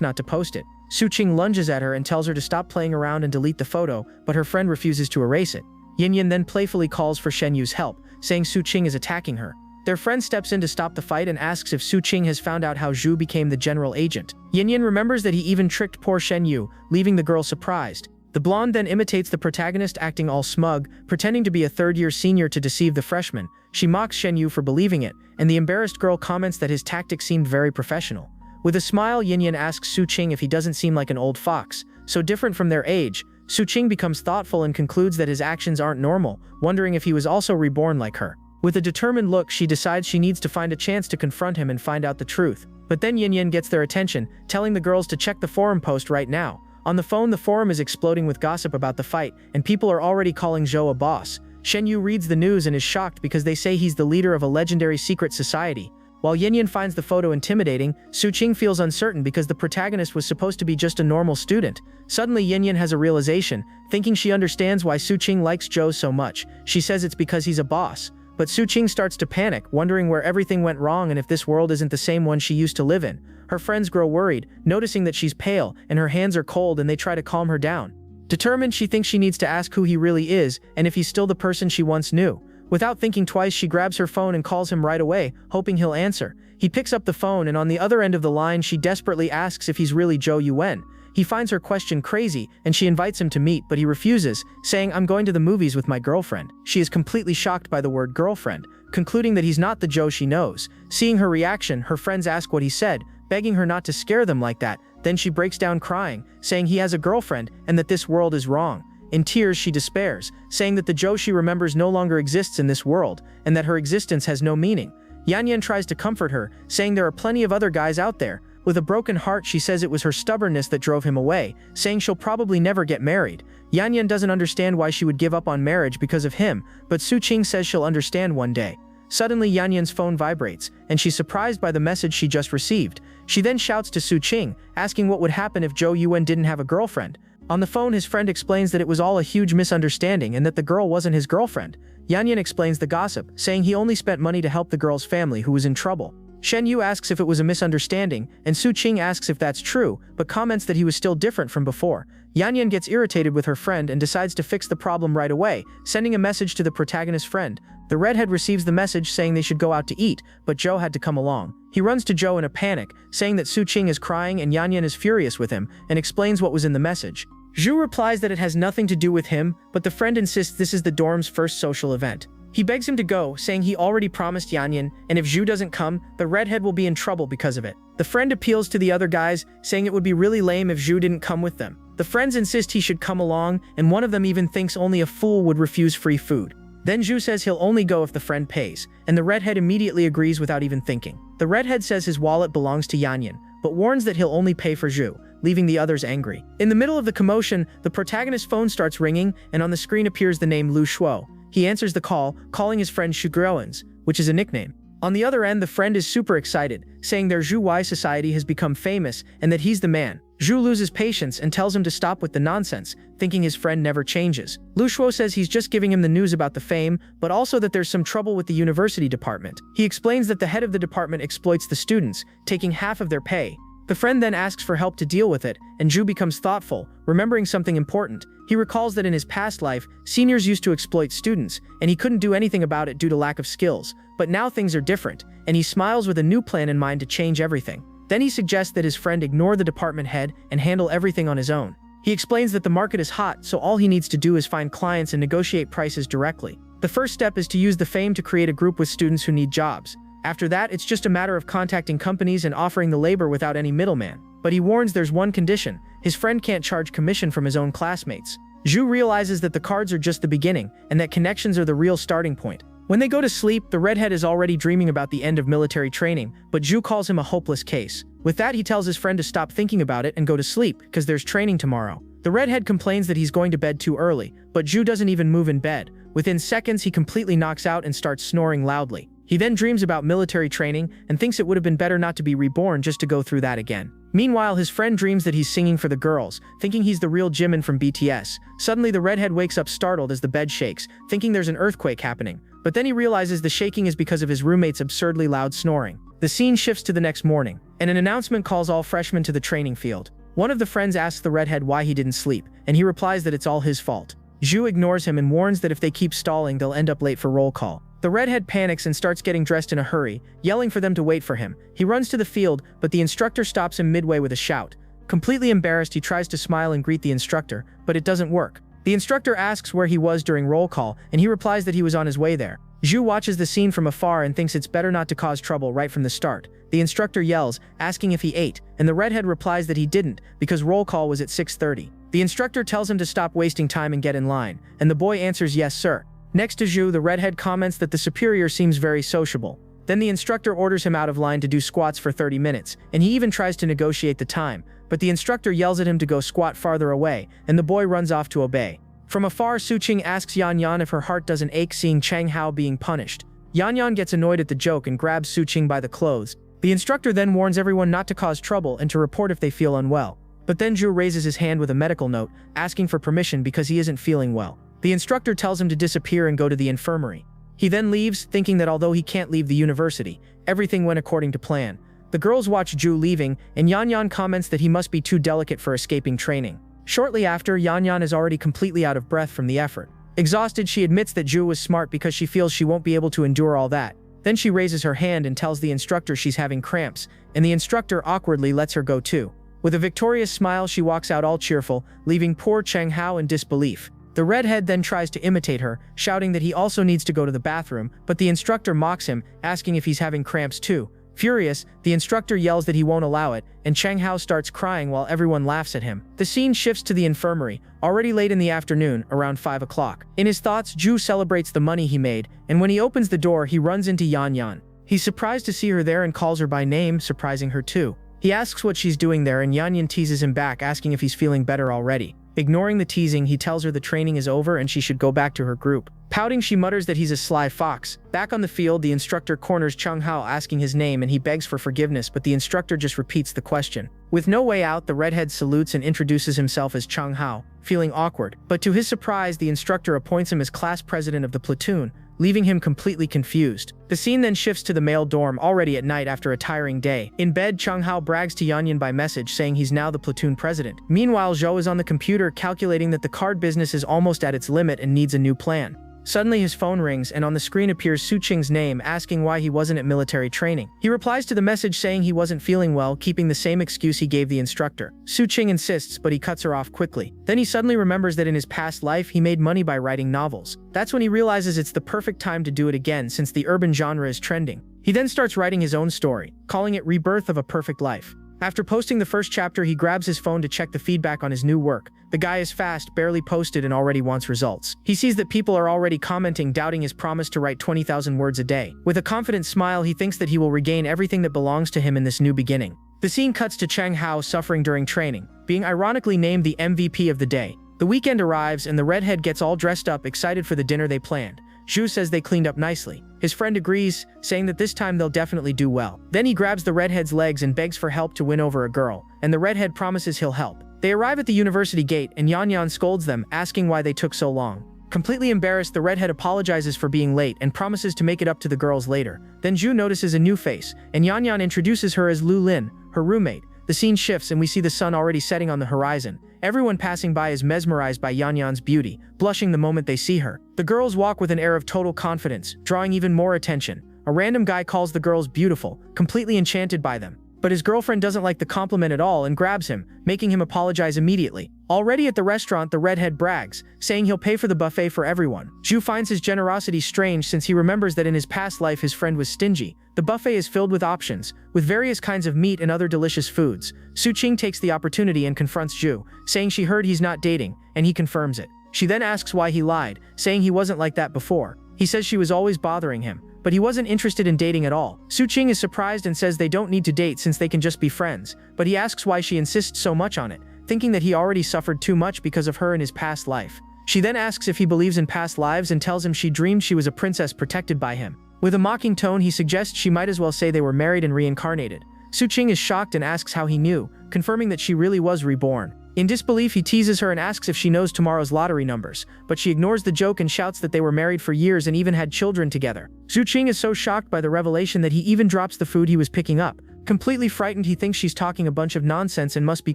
Speaker 1: not to post it. Su Ching lunges at her and tells her to stop playing around and delete the photo, but her friend refuses to erase it. Yin Yin then playfully calls for Shen Yu's help, saying Su Ching is attacking her. Their friend steps in to stop the fight and asks if Su Ching has found out how Zhu became the general agent. Yin Yin remembers that he even tricked poor Shen Yu, leaving the girl surprised. The blonde then imitates the protagonist, acting all smug, pretending to be a third-year senior to deceive the freshman. She mocks Shen Yu for believing it, and the embarrassed girl comments that his tactics seemed very professional. With a smile, Yin Yin asks Su Ching if he doesn't seem like an old fox, so different from their age. Su Ching becomes thoughtful and concludes that his actions aren't normal, wondering if he was also reborn like her. With a determined look, she decides she needs to find a chance to confront him and find out the truth. But then Yin Yin gets their attention, telling the girls to check the forum post right now. On the phone, the forum is exploding with gossip about the fight, and people are already calling Zhou a boss. Shen Yu reads the news and is shocked because they say he's the leader of a legendary secret society. While Yin Yin finds the photo intimidating, Su Ching feels uncertain because the protagonist was supposed to be just a normal student. Suddenly, Yin Yin has a realization, thinking she understands why Su Ching likes Zhou so much. She says it's because he's a boss. But Su Ching starts to panic, wondering where everything went wrong and if this world isn't the same one she used to live in. Her friends grow worried, noticing that she's pale and her hands are cold, and they try to calm her down. Determined, she thinks she needs to ask who he really is and if he's still the person she once knew. Without thinking twice, she grabs her phone and calls him right away, hoping he'll answer. He picks up the phone, and on the other end of the line, she desperately asks if he's really Zhou Yuan. He finds her question crazy, and she invites him to meet, but he refuses, saying, "I'm going to the movies with my girlfriend." She is completely shocked by the word girlfriend, concluding that he's not the Zhou she knows. Seeing her reaction, her friends ask what he said, begging her not to scare them like that. Then she breaks down crying, saying he has a girlfriend and that this world is wrong. In tears, she despairs, saying that the Zhou she remembers no longer exists in this world, and that her existence has no meaning. Yan Yan tries to comfort her, saying there are plenty of other guys out there. With a broken heart, she says it was her stubbornness that drove him away, saying she'll probably never get married. Yan Yan doesn't understand why she would give up on marriage because of him, but Su Ching says she'll understand one day. Suddenly, Yan Yan's phone vibrates, and she's surprised by the message she just received. She then shouts to Su Ching, asking what would happen if Zhou Yuan didn't have a girlfriend. On the phone, his friend explains that it was all a huge misunderstanding and that the girl wasn't his girlfriend. Yan Yan explains the gossip, saying he only spent money to help the girl's family who was in trouble. Shen Yu asks if it was a misunderstanding, and Su Ching asks if that's true, but comments that he was still different from before. Yan Yan gets irritated with her friend and decides to fix the problem right away, sending a message to the protagonist's friend. The redhead receives the message saying they should go out to eat, but Zhou had to come along. He runs to Zhou in a panic, saying that Su Ching is crying and Yan Yan is furious with him, and explains what was in the message. Zhu replies that it has nothing to do with him, but the friend insists this is the dorm's first social event. He begs him to go, saying he already promised Yan Yan, and if Zhu doesn't come, the redhead will be in trouble because of it. The friend appeals to the other guys, saying it would be really lame if Zhu didn't come with them. The friends insist he should come along, and one of them even thinks only a fool would refuse free food. Then Zhu says he'll only go if the friend pays, and the redhead immediately agrees without even thinking. The redhead says his wallet belongs to Yan Yan, but warns that he'll only pay for Zhu, leaving the others angry. In the middle of the commotion, the protagonist's phone starts ringing, and on the screen appears the name Lu Shuo. He answers the call, calling his friend Shuguoans, which is a nickname. On the other end, the friend is super excited, saying their Zhu Wei society has become famous and that he's the man. Zhu loses patience and tells him to stop with the nonsense, thinking his friend never changes. Lu Shuo says he's just giving him the news about the fame, but also that there's some trouble with the university department. He explains that the head of the department exploits the students, taking half of their pay. The friend then asks for help to deal with it, and Zhu becomes thoughtful, remembering something important. He recalls that in his past life, seniors used to exploit students, and he couldn't do anything about it due to lack of skills. But now things are different, and he smiles with a new plan in mind to change everything. Then he suggests that his friend ignore the department head and handle everything on his own. He explains that the market is hot, so all he needs to do is find clients and negotiate prices directly. The first step is to use the fame to create a group with students who need jobs. After that, it's just a matter of contacting companies and offering the labor without any middleman. But he warns there's one condition: his friend can't charge commission from his own classmates. Zhu realizes that the cards are just the beginning, and that connections are the real starting point. When they go to sleep, the redhead is already dreaming about the end of military training, but Ju calls him a hopeless case. With that, he tells his friend to stop thinking about it and go to sleep, because there's training tomorrow. The redhead complains that he's going to bed too early, but Ju doesn't even move in bed. Within seconds, he completely knocks out and starts snoring loudly. He then dreams about military training and thinks it would have been better not to be reborn just to go through that again. Meanwhile, his friend dreams that he's singing for the girls, thinking he's the real Jimin from BTS. Suddenly, the redhead wakes up startled as the bed shakes, thinking there's an earthquake happening. But then he realizes the shaking is because of his roommate's absurdly loud snoring. The scene shifts to the next morning, and an announcement calls all freshmen to the training field. One of the friends asks the redhead why he didn't sleep, and he replies that it's all his fault. Ju ignores him and warns that if they keep stalling, they'll end up late for roll call. The redhead panics and starts getting dressed in a hurry, yelling for them to wait for him. He runs to the field, but the instructor stops him midway with a shout. Completely embarrassed, he tries to smile and greet the instructor, but it doesn't work. The instructor asks where he was during roll call, and he replies that he was on his way there. Ju watches the scene from afar and thinks it's better not to cause trouble right from the start. The instructor yells, asking if he ate, and the redhead replies that he didn't, because roll call was at 6:30. The instructor tells him to stop wasting time and get in line, and the boy answers yes sir. Next to Ju, the redhead comments that the superior seems very sociable. Then the instructor orders him out of line to do squats for 30 minutes, and he even tries to negotiate the time, but the instructor yells at him to go squat farther away, and the boy runs off to obey. From afar, Su Ching asks Yan Yan if her heart doesn't ache seeing Chang Hao being punished. Yan Yan gets annoyed at the joke and grabs Su Ching by the clothes. The instructor then warns everyone not to cause trouble and to report if they feel unwell. But then Ju raises his hand with a medical note, asking for permission because he isn't feeling well. The instructor tells him to disappear and go to the infirmary. He then leaves, thinking that although he can't leave the university, everything went according to plan. The girls watch Ju leaving, and Yan Yan comments that he must be too delicate for escaping training. Shortly after, Yan Yan is already completely out of breath from the effort. Exhausted, she admits that Ju was smart because she feels she won't be able to endure all that. Then she raises her hand and tells the instructor she's having cramps, and the instructor awkwardly lets her go too. With a victorious smile, she walks out all cheerful, leaving poor Chang Hao in disbelief. The redhead then tries to imitate her, shouting that he also needs to go to the bathroom, but the instructor mocks him, asking if he's having cramps too. Furious, the instructor yells that he won't allow it, and Chang Hao starts crying while everyone laughs at him. The scene shifts to the infirmary, already late in the afternoon, around 5 o'clock. In his thoughts, Ju celebrates the money he made, and when he opens the door, he runs into Yan Yan. He's surprised to see her there and calls her by name, surprising her too. He asks what she's doing there, and Yan Yan teases him back, asking if he's feeling better already. Ignoring the teasing, he tells her the training is over and she should go back to her group. Pouting, she mutters that he's a sly fox. Back on the field, the instructor corners Chang Hao, asking his name, and he begs for forgiveness, but the instructor just repeats the question. With no way out, the redhead salutes and introduces himself as Chang Hao, feeling awkward. But to his surprise, the instructor appoints him as class president of the platoon, leaving him completely confused. The scene then shifts to the male dorm, already at night after a tiring day. In bed, Chang Hao brags to Yan Yan by message, saying he's now the platoon president. Meanwhile, Zhou is on the computer calculating that the card business is almost at its limit and needs a new plan. Suddenly his phone rings, and on the screen appears Su Ching's name, asking why he wasn't at military training. He replies to the message saying he wasn't feeling well, keeping the same excuse he gave the instructor. Su Ching insists, but he cuts her off quickly. Then he suddenly remembers that in his past life he made money by writing novels. That's when he realizes it's the perfect time to do it again since the urban genre is trending. He then starts writing his own story, calling it Rebirth of a Perfect Life. After posting the first chapter, he grabs his phone to check the feedback on his new work. The guy is fast, barely posted, and already wants results. He sees that people are already commenting, doubting his promise to write 20,000 words a day. With a confident smile, he thinks that he will regain everything that belongs to him in this new beginning. The scene cuts to Chang Hao suffering during training, being ironically named the MVP of the day. The weekend arrives, and the redhead gets all dressed up, excited for the dinner they planned. Zhu says they cleaned up nicely. His friend agrees, saying that this time they'll definitely do well. Then he grabs the redhead's legs and begs for help to win over a girl, and the redhead promises he'll help. They arrive at the university gate, and Yan Yan scolds them, asking why they took so long. Completely embarrassed, the redhead apologizes for being late and promises to make it up to the girls later. Then Zhu notices a new face, and Yan Yan introduces her as Luin, her roommate. The scene shifts and we see the sun already setting on the horizon. Everyone passing by is mesmerized by Yan Yan's beauty, blushing the moment they see her. The girls walk with an air of total confidence, drawing even more attention. A random guy calls the girls beautiful, completely enchanted by them. But his girlfriend doesn't like the compliment at all and grabs him, making him apologize immediately. Already at the restaurant, the redhead brags, saying he'll pay for the buffet for everyone. Zhu finds his generosity strange since he remembers that in his past life his friend was stingy. The buffet is filled with options, with various kinds of meat and other delicious foods. Su Ching takes the opportunity and confronts Zhu, saying she heard he's not dating, and he confirms it. She then asks why he lied, saying he wasn't like that before. He says she was always bothering him, but he wasn't interested in dating at all. Su Ching is surprised and says they don't need to date since they can just be friends, but he asks why she insists so much on it, thinking that he already suffered too much because of her in his past life. She then asks if he believes in past lives and tells him she dreamed she was a princess protected by him. With a mocking tone, he suggests she might as well say they were married and reincarnated. Su Ching is shocked and asks how he knew, confirming that she really was reborn. In disbelief, he teases her and asks if she knows tomorrow's lottery numbers, but she ignores the joke and shouts that they were married for years and even had children together. Su Ching is so shocked by the revelation that he even drops the food he was picking up. Completely frightened, he thinks she's talking a bunch of nonsense and must be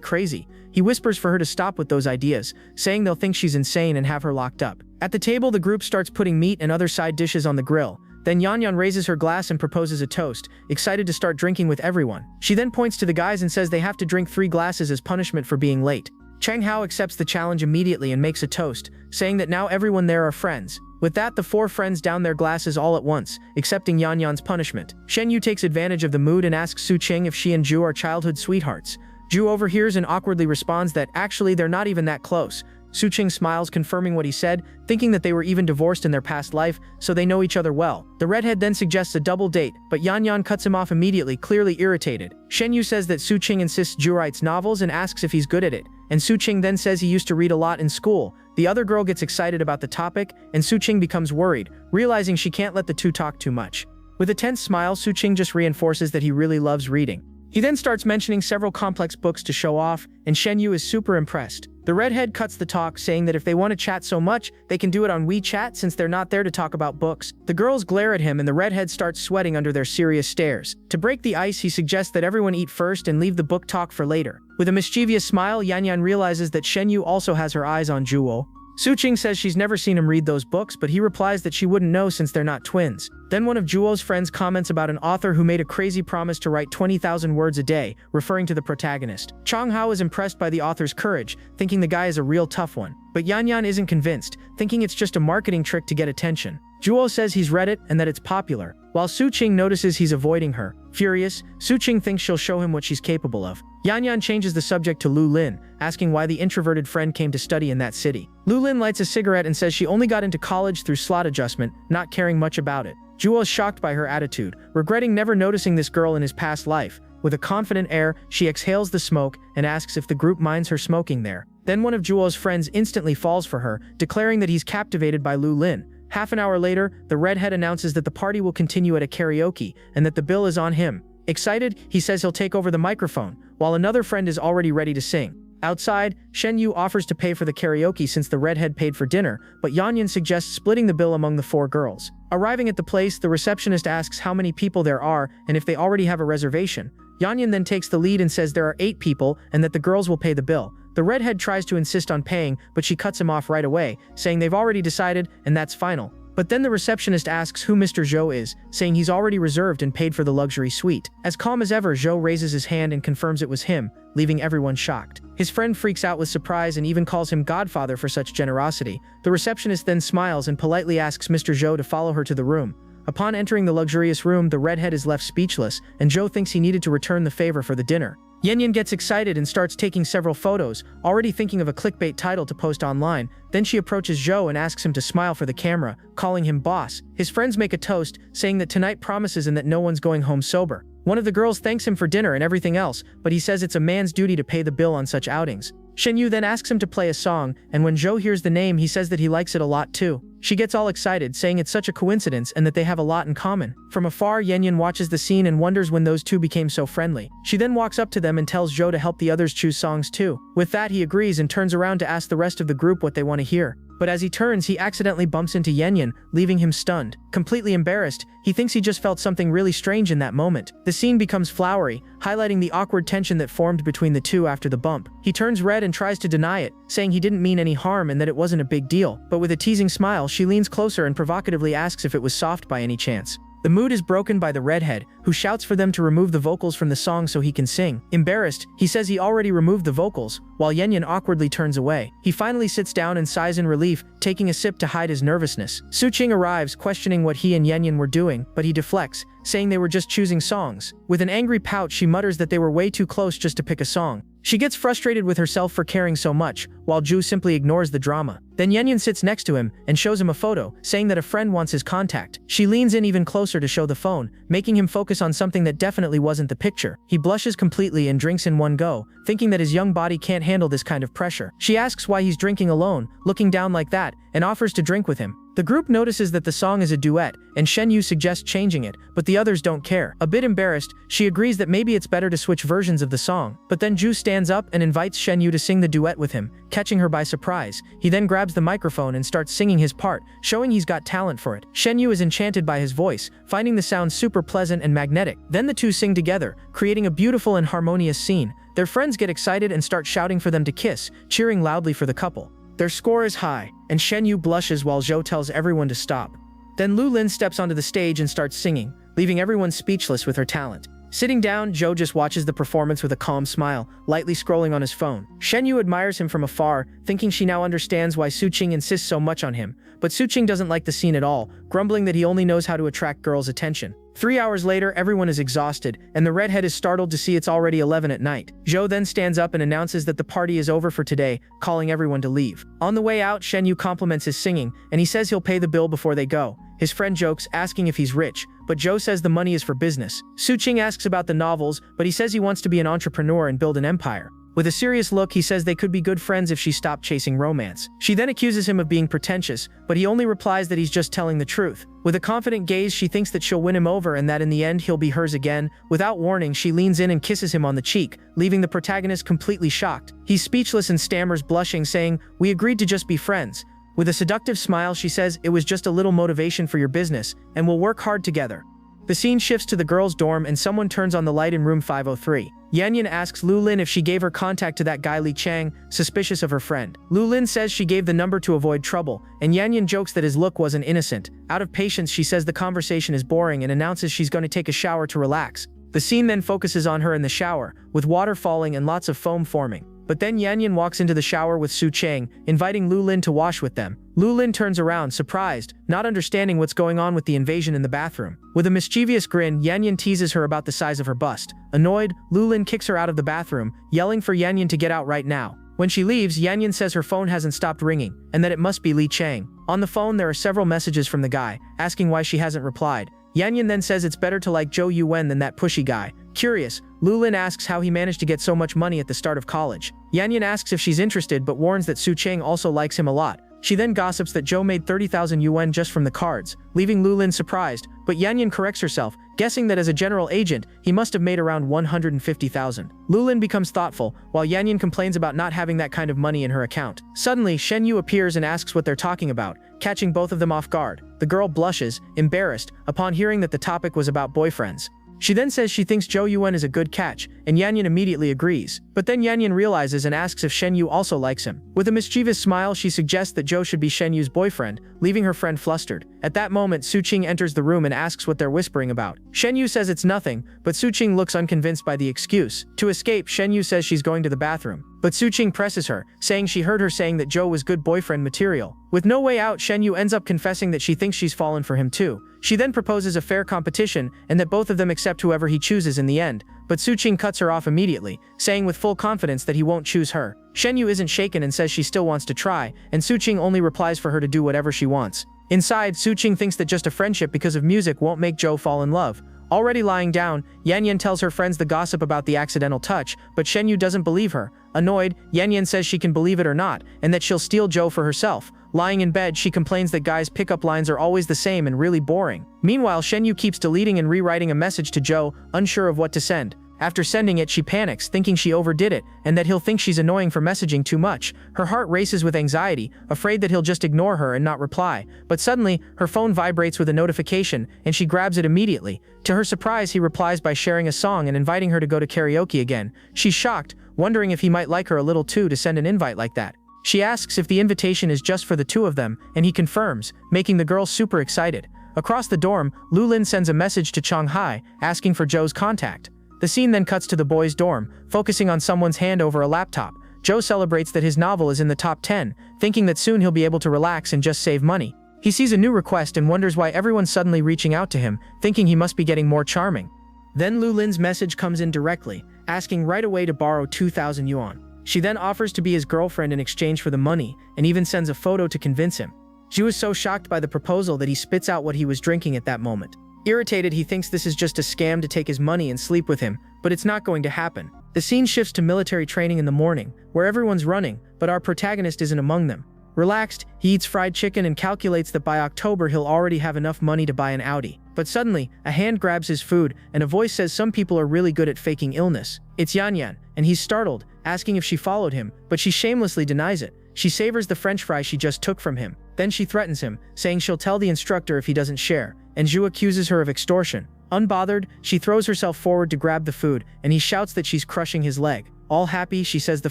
Speaker 1: crazy. He whispers for her to stop with those ideas, saying they'll think she's insane and have her locked up. At the table, the group starts putting meat and other side dishes on the grill. Then Yan raises her glass and proposes a toast, excited to start drinking with everyone. She then points to the guys and says they have to drink 3 glasses as punishment for being late. Chang Hao accepts the challenge immediately and makes a toast, saying that now everyone there are friends. With that, the 4 friends down their glasses all at once, accepting Yan's punishment. Shen Yu takes advantage of the mood and asks Su Ching if she and Ju are childhood sweethearts. Ju overhears and awkwardly responds that actually they're not even that close. Su Ching smiles, confirming what he said, thinking that they were even divorced in their past life, so they know each other well. The redhead then suggests a double date, but Yan cuts him off immediately, clearly irritated. Shen Yu says that Su Ching insists Ju writes novels and asks if he's good at it, and Su Ching then says he used to read a lot in school. The other girl gets excited about the topic, and Su Ching becomes worried, realizing she can't let the two talk too much. With a tense smile, Su Ching just reinforces that he really loves reading. He then starts mentioning several complex books to show off, and Shen Yu is super impressed. The redhead cuts the talk, saying that if they want to chat so much, they can do it on WeChat since they're not there to talk about books. The girls glare at him and the redhead starts sweating under their serious stares. To break the ice, he suggests that everyone eat first and leave the book talk for later. With a mischievous smile, Yan realizes that Shen Yu also has her eyes on Juo. Su Ching says she's never seen him read those books, but he replies that she wouldn't know since they're not twins. Then one of Juo's friends comments about an author who made a crazy promise to write 20,000 words a day, referring to the protagonist. Chang Hao is impressed by the author's courage, thinking the guy is a real tough one. But Yan isn't convinced, thinking it's just a marketing trick to get attention. Juo says he's read it and that it's popular, while Su Ching notices he's avoiding her. Furious, Su Ching thinks she'll show him what she's capable of. Yan changes the subject to Luin, asking why the introverted friend came to study in that city. Luin lights a cigarette and says she only got into college through slot adjustment, not caring much about it. Juo is shocked by her attitude, regretting never noticing this girl in his past life. With a confident air, she exhales the smoke and asks if the group minds her smoking there. Then one of Juo's friends instantly falls for her, declaring that he's captivated by Luin. Half an hour later, the redhead announces that the party will continue at a karaoke and that the bill is on him. Excited, he says he'll take over the microphone, while another friend is already ready to sing. Outside, Shen Yu offers to pay for the karaoke since the redhead paid for dinner, but Yan suggests splitting the bill among the 4 girls. Arriving at the place, the receptionist asks how many people there are and if they already have a reservation. Yan then takes the lead and says there are 8 people and that the girls will pay the bill. The redhead tries to insist on paying, but she cuts him off right away, saying they've already decided and that's final. But then the receptionist asks who Mr. Zhou is, saying he's already reserved and paid for the luxury suite. As calm as ever, Zhou raises his hand and confirms it was him, leaving everyone shocked. His friend freaks out with surprise and even calls him godfather for such generosity. The receptionist then smiles and politely asks Mr. Zhou to follow her to the room. Upon entering the luxurious room, the redhead is left speechless, and Zhou thinks he needed to return the favor for the dinner. Yan gets excited and starts taking several photos, already thinking of a clickbait title to post online. Then she approaches Zhou and asks him to smile for the camera, calling him boss. His friends make a toast, saying that tonight promises and that no one's going home sober. One of the girls thanks him for dinner and everything else, but he says it's a man's duty to pay the bill on such outings. Shen Yu then asks him to play a song, and when Zhou hears the name, he says that he likes it a lot too. She gets all excited, saying it's such a coincidence and that they have a lot in common. From afar, Yan watches the scene and wonders when those two became so friendly. She then walks up to them and tells Zhou to help the others choose songs too. With that, he agrees and turns around to ask the rest of the group what they want to hear. But as he turns, he accidentally bumps into Yan, leaving him stunned. Completely embarrassed, he thinks he just felt something really strange in that moment. The scene becomes flowery, highlighting the awkward tension that formed between the two after the bump. He turns red and tries to deny it, saying he didn't mean any harm and that it wasn't a big deal. But with a teasing smile, she leans closer and provocatively asks if it was soft by any chance. The mood is broken by the redhead, who shouts for them to remove the vocals from the song so he can sing. Embarrassed, he says he already removed the vocals, while Yan awkwardly turns away. He finally sits down and sighs in relief, taking a sip to hide his nervousness. Su Ching arrives, questioning what he and Yan were doing, but he deflects, saying they were just choosing songs. With an angry pout, she mutters that they were way too close just to pick a song. She gets frustrated with herself for caring so much, while Ju simply ignores the drama. Then Yanyan sits next to him and shows him a photo, saying that a friend wants his contact. She leans in even closer to show the phone, making him focus on something that definitely wasn't the picture. He blushes completely and drinks in one go, thinking that his young body can't handle this kind of pressure. She asks why he's drinking alone, looking down like that, and offers to drink with him. The group notices that the song is a duet, and Shen Yu suggests changing it, but the others don't care. A bit embarrassed, she agrees that maybe it's better to switch versions of the song, but then Ju stands up and invites Shen Yu to sing the duet with him, catching her by surprise. He then grabs the microphone and starts singing his part, showing he's got talent for it. Shen Yu is enchanted by his voice, finding the sound super pleasant and magnetic. Then the two sing together, creating a beautiful and harmonious scene. Their friends get excited and start shouting for them to kiss, cheering loudly for the couple. Their score is high, and Shen Yu blushes while Zhou tells everyone to stop. Then Luin steps onto the stage and starts singing, leaving everyone speechless with her talent. Sitting down, Zhou just watches the performance with a calm smile, lightly scrolling on his phone. Shen Yu admires him from afar, thinking she now understands why Su Ching insists so much on him, but Su Ching doesn't like the scene at all, grumbling that he only knows how to attract girls' attention. 3 hours later, everyone is exhausted, and the redhead is startled to see it's already 11 at night. Zhou then stands up and announces that the party is over for today, calling everyone to leave. On the way out, Shen Yu compliments his singing, and he says he'll pay the bill before they go. His friend jokes, asking if he's rich, but Zhou says the money is for business. Su Ching asks about the novels, but he says he wants to be an entrepreneur and build an empire. With a serious look, he says they could be good friends if she stopped chasing romance. She then accuses him of being pretentious, but he only replies that he's just telling the truth. With a confident gaze, she thinks that she'll win him over and that in the end he'll be hers again. Without warning, she leans in and kisses him on the cheek, leaving the protagonist completely shocked. He's speechless and stammers, blushing, saying, "We agreed to just be friends." With a seductive smile, she says, "It was just a little motivation for your business, and we'll work hard together." The scene shifts to the girls' dorm and someone turns on the light in room 503. Yanyan asks Luin if she gave her contact to that guy Li Chang, suspicious of her friend. Luin says she gave the number to avoid trouble, and Yanyan jokes that his look wasn't innocent. Out of patience, she says the conversation is boring and announces she's going to take a shower to relax. The scene then focuses on her in the shower, with water falling and lots of foam forming. But then Yanyan walks into the shower with Su Chang, inviting Luin to wash with them. Luin turns around, surprised, not understanding what's going on with the invasion in the bathroom. With a mischievous grin, Yanyan teases her about the size of her bust. Annoyed, Luin kicks her out of the bathroom, yelling for Yanyan to get out right now. When she leaves, Yanyan says her phone hasn't stopped ringing, and that it must be Li Chang. On the phone, there are several messages from the guy, asking why she hasn't replied. Yanyan then says it's better to like Zhou Yuan than that pushy guy. Curious, Luin asks how he managed to get so much money at the start of college. Yanyan asks if she's interested but warns that Su Chang also likes him a lot. She then gossips that Zhou made 30,000 yuan just from the cards, leaving Luin surprised, but Yanyan corrects herself, guessing that as a general agent, he must have made around 150,000. Luin becomes thoughtful, while Yanyan complains about not having that kind of money in her account. Suddenly, Shen Yu appears and asks what they're talking about, catching both of them off guard. The girl blushes, embarrassed, upon hearing that the topic was about boyfriends. She then says she thinks Zhou Yuan is a good catch, and Yanyan immediately agrees. But then Yanyan realizes and asks if Shen Yu also likes him. With a mischievous smile, she suggests that Zhou should be Shen Yu's boyfriend, leaving her friend flustered. At that moment, Su Ching enters the room and asks what they're whispering about. Shen Yu says it's nothing, but Su Ching looks unconvinced by the excuse. To escape, Shen Yu says she's going to the bathroom. But Su Ching presses her, saying she heard her saying that Zhou was good boyfriend material. With no way out, Shen Yu ends up confessing that she thinks she's fallen for him too. She then proposes a fair competition, and that both of them accept whoever he chooses in the end. But Su Ching cuts her off immediately, saying with full confidence that he won't choose her. Shen Yu isn't shaken and says she still wants to try, and Su Ching only replies for her to do whatever she wants. Inside, Su Ching thinks that just a friendship because of music won't make Zhou fall in love. Already lying down, Yanyan tells her friends the gossip about the accidental touch, but Shen Yu doesn't believe her. Annoyed, Yanyan says she can believe it or not, and that she'll steal Zhou for herself. Lying in bed, she complains that guys' pickup lines are always the same and really boring. Meanwhile, Shen Yu keeps deleting and rewriting a message to Zhou, unsure of what to send. After sending it, she panics, thinking she overdid it, and that he'll think she's annoying for messaging too much. Her heart races with anxiety, afraid that he'll just ignore her and not reply. But suddenly, her phone vibrates with a notification, and she grabs it immediately. To her surprise, he replies by sharing a song and inviting her to go to karaoke again. She's shocked, wondering if he might like her a little too to send an invite like that. She asks if the invitation is just for the two of them, and he confirms, making the girl super excited. Across the dorm, Luin sends a message to Changhai, asking for Zhou's contact. The scene then cuts to the boys' dorm, focusing on someone's hand over a laptop. Zhou celebrates that his novel is in the top 10, thinking that soon he'll be able to relax and just save money. He sees a new request and wonders why everyone's suddenly reaching out to him, thinking he must be getting more charming. Then Lulin's message comes in directly, asking right away to borrow 2,000 yuan. She then offers to be his girlfriend in exchange for the money and even sends a photo to convince him. Zhu is so shocked by the proposal that he spits out what he was drinking at that moment. Irritated, he thinks this is just a scam to take his money and sleep with him, but it's not going to happen. The scene shifts to military training in the morning, where everyone's running, but our protagonist isn't among them. Relaxed, he eats fried chicken and calculates that by October he'll already have enough money to buy an Audi. But suddenly, a hand grabs his food, and a voice says some people are really good at faking illness. It's Yan, and he's startled, asking if she followed him, but she shamelessly denies it. She savors the french fry she just took from him. Then she threatens him, saying she'll tell the instructor if he doesn't share, and Zhu accuses her of extortion. Unbothered, she throws herself forward to grab the food, and he shouts that she's crushing his leg. All happy, she says the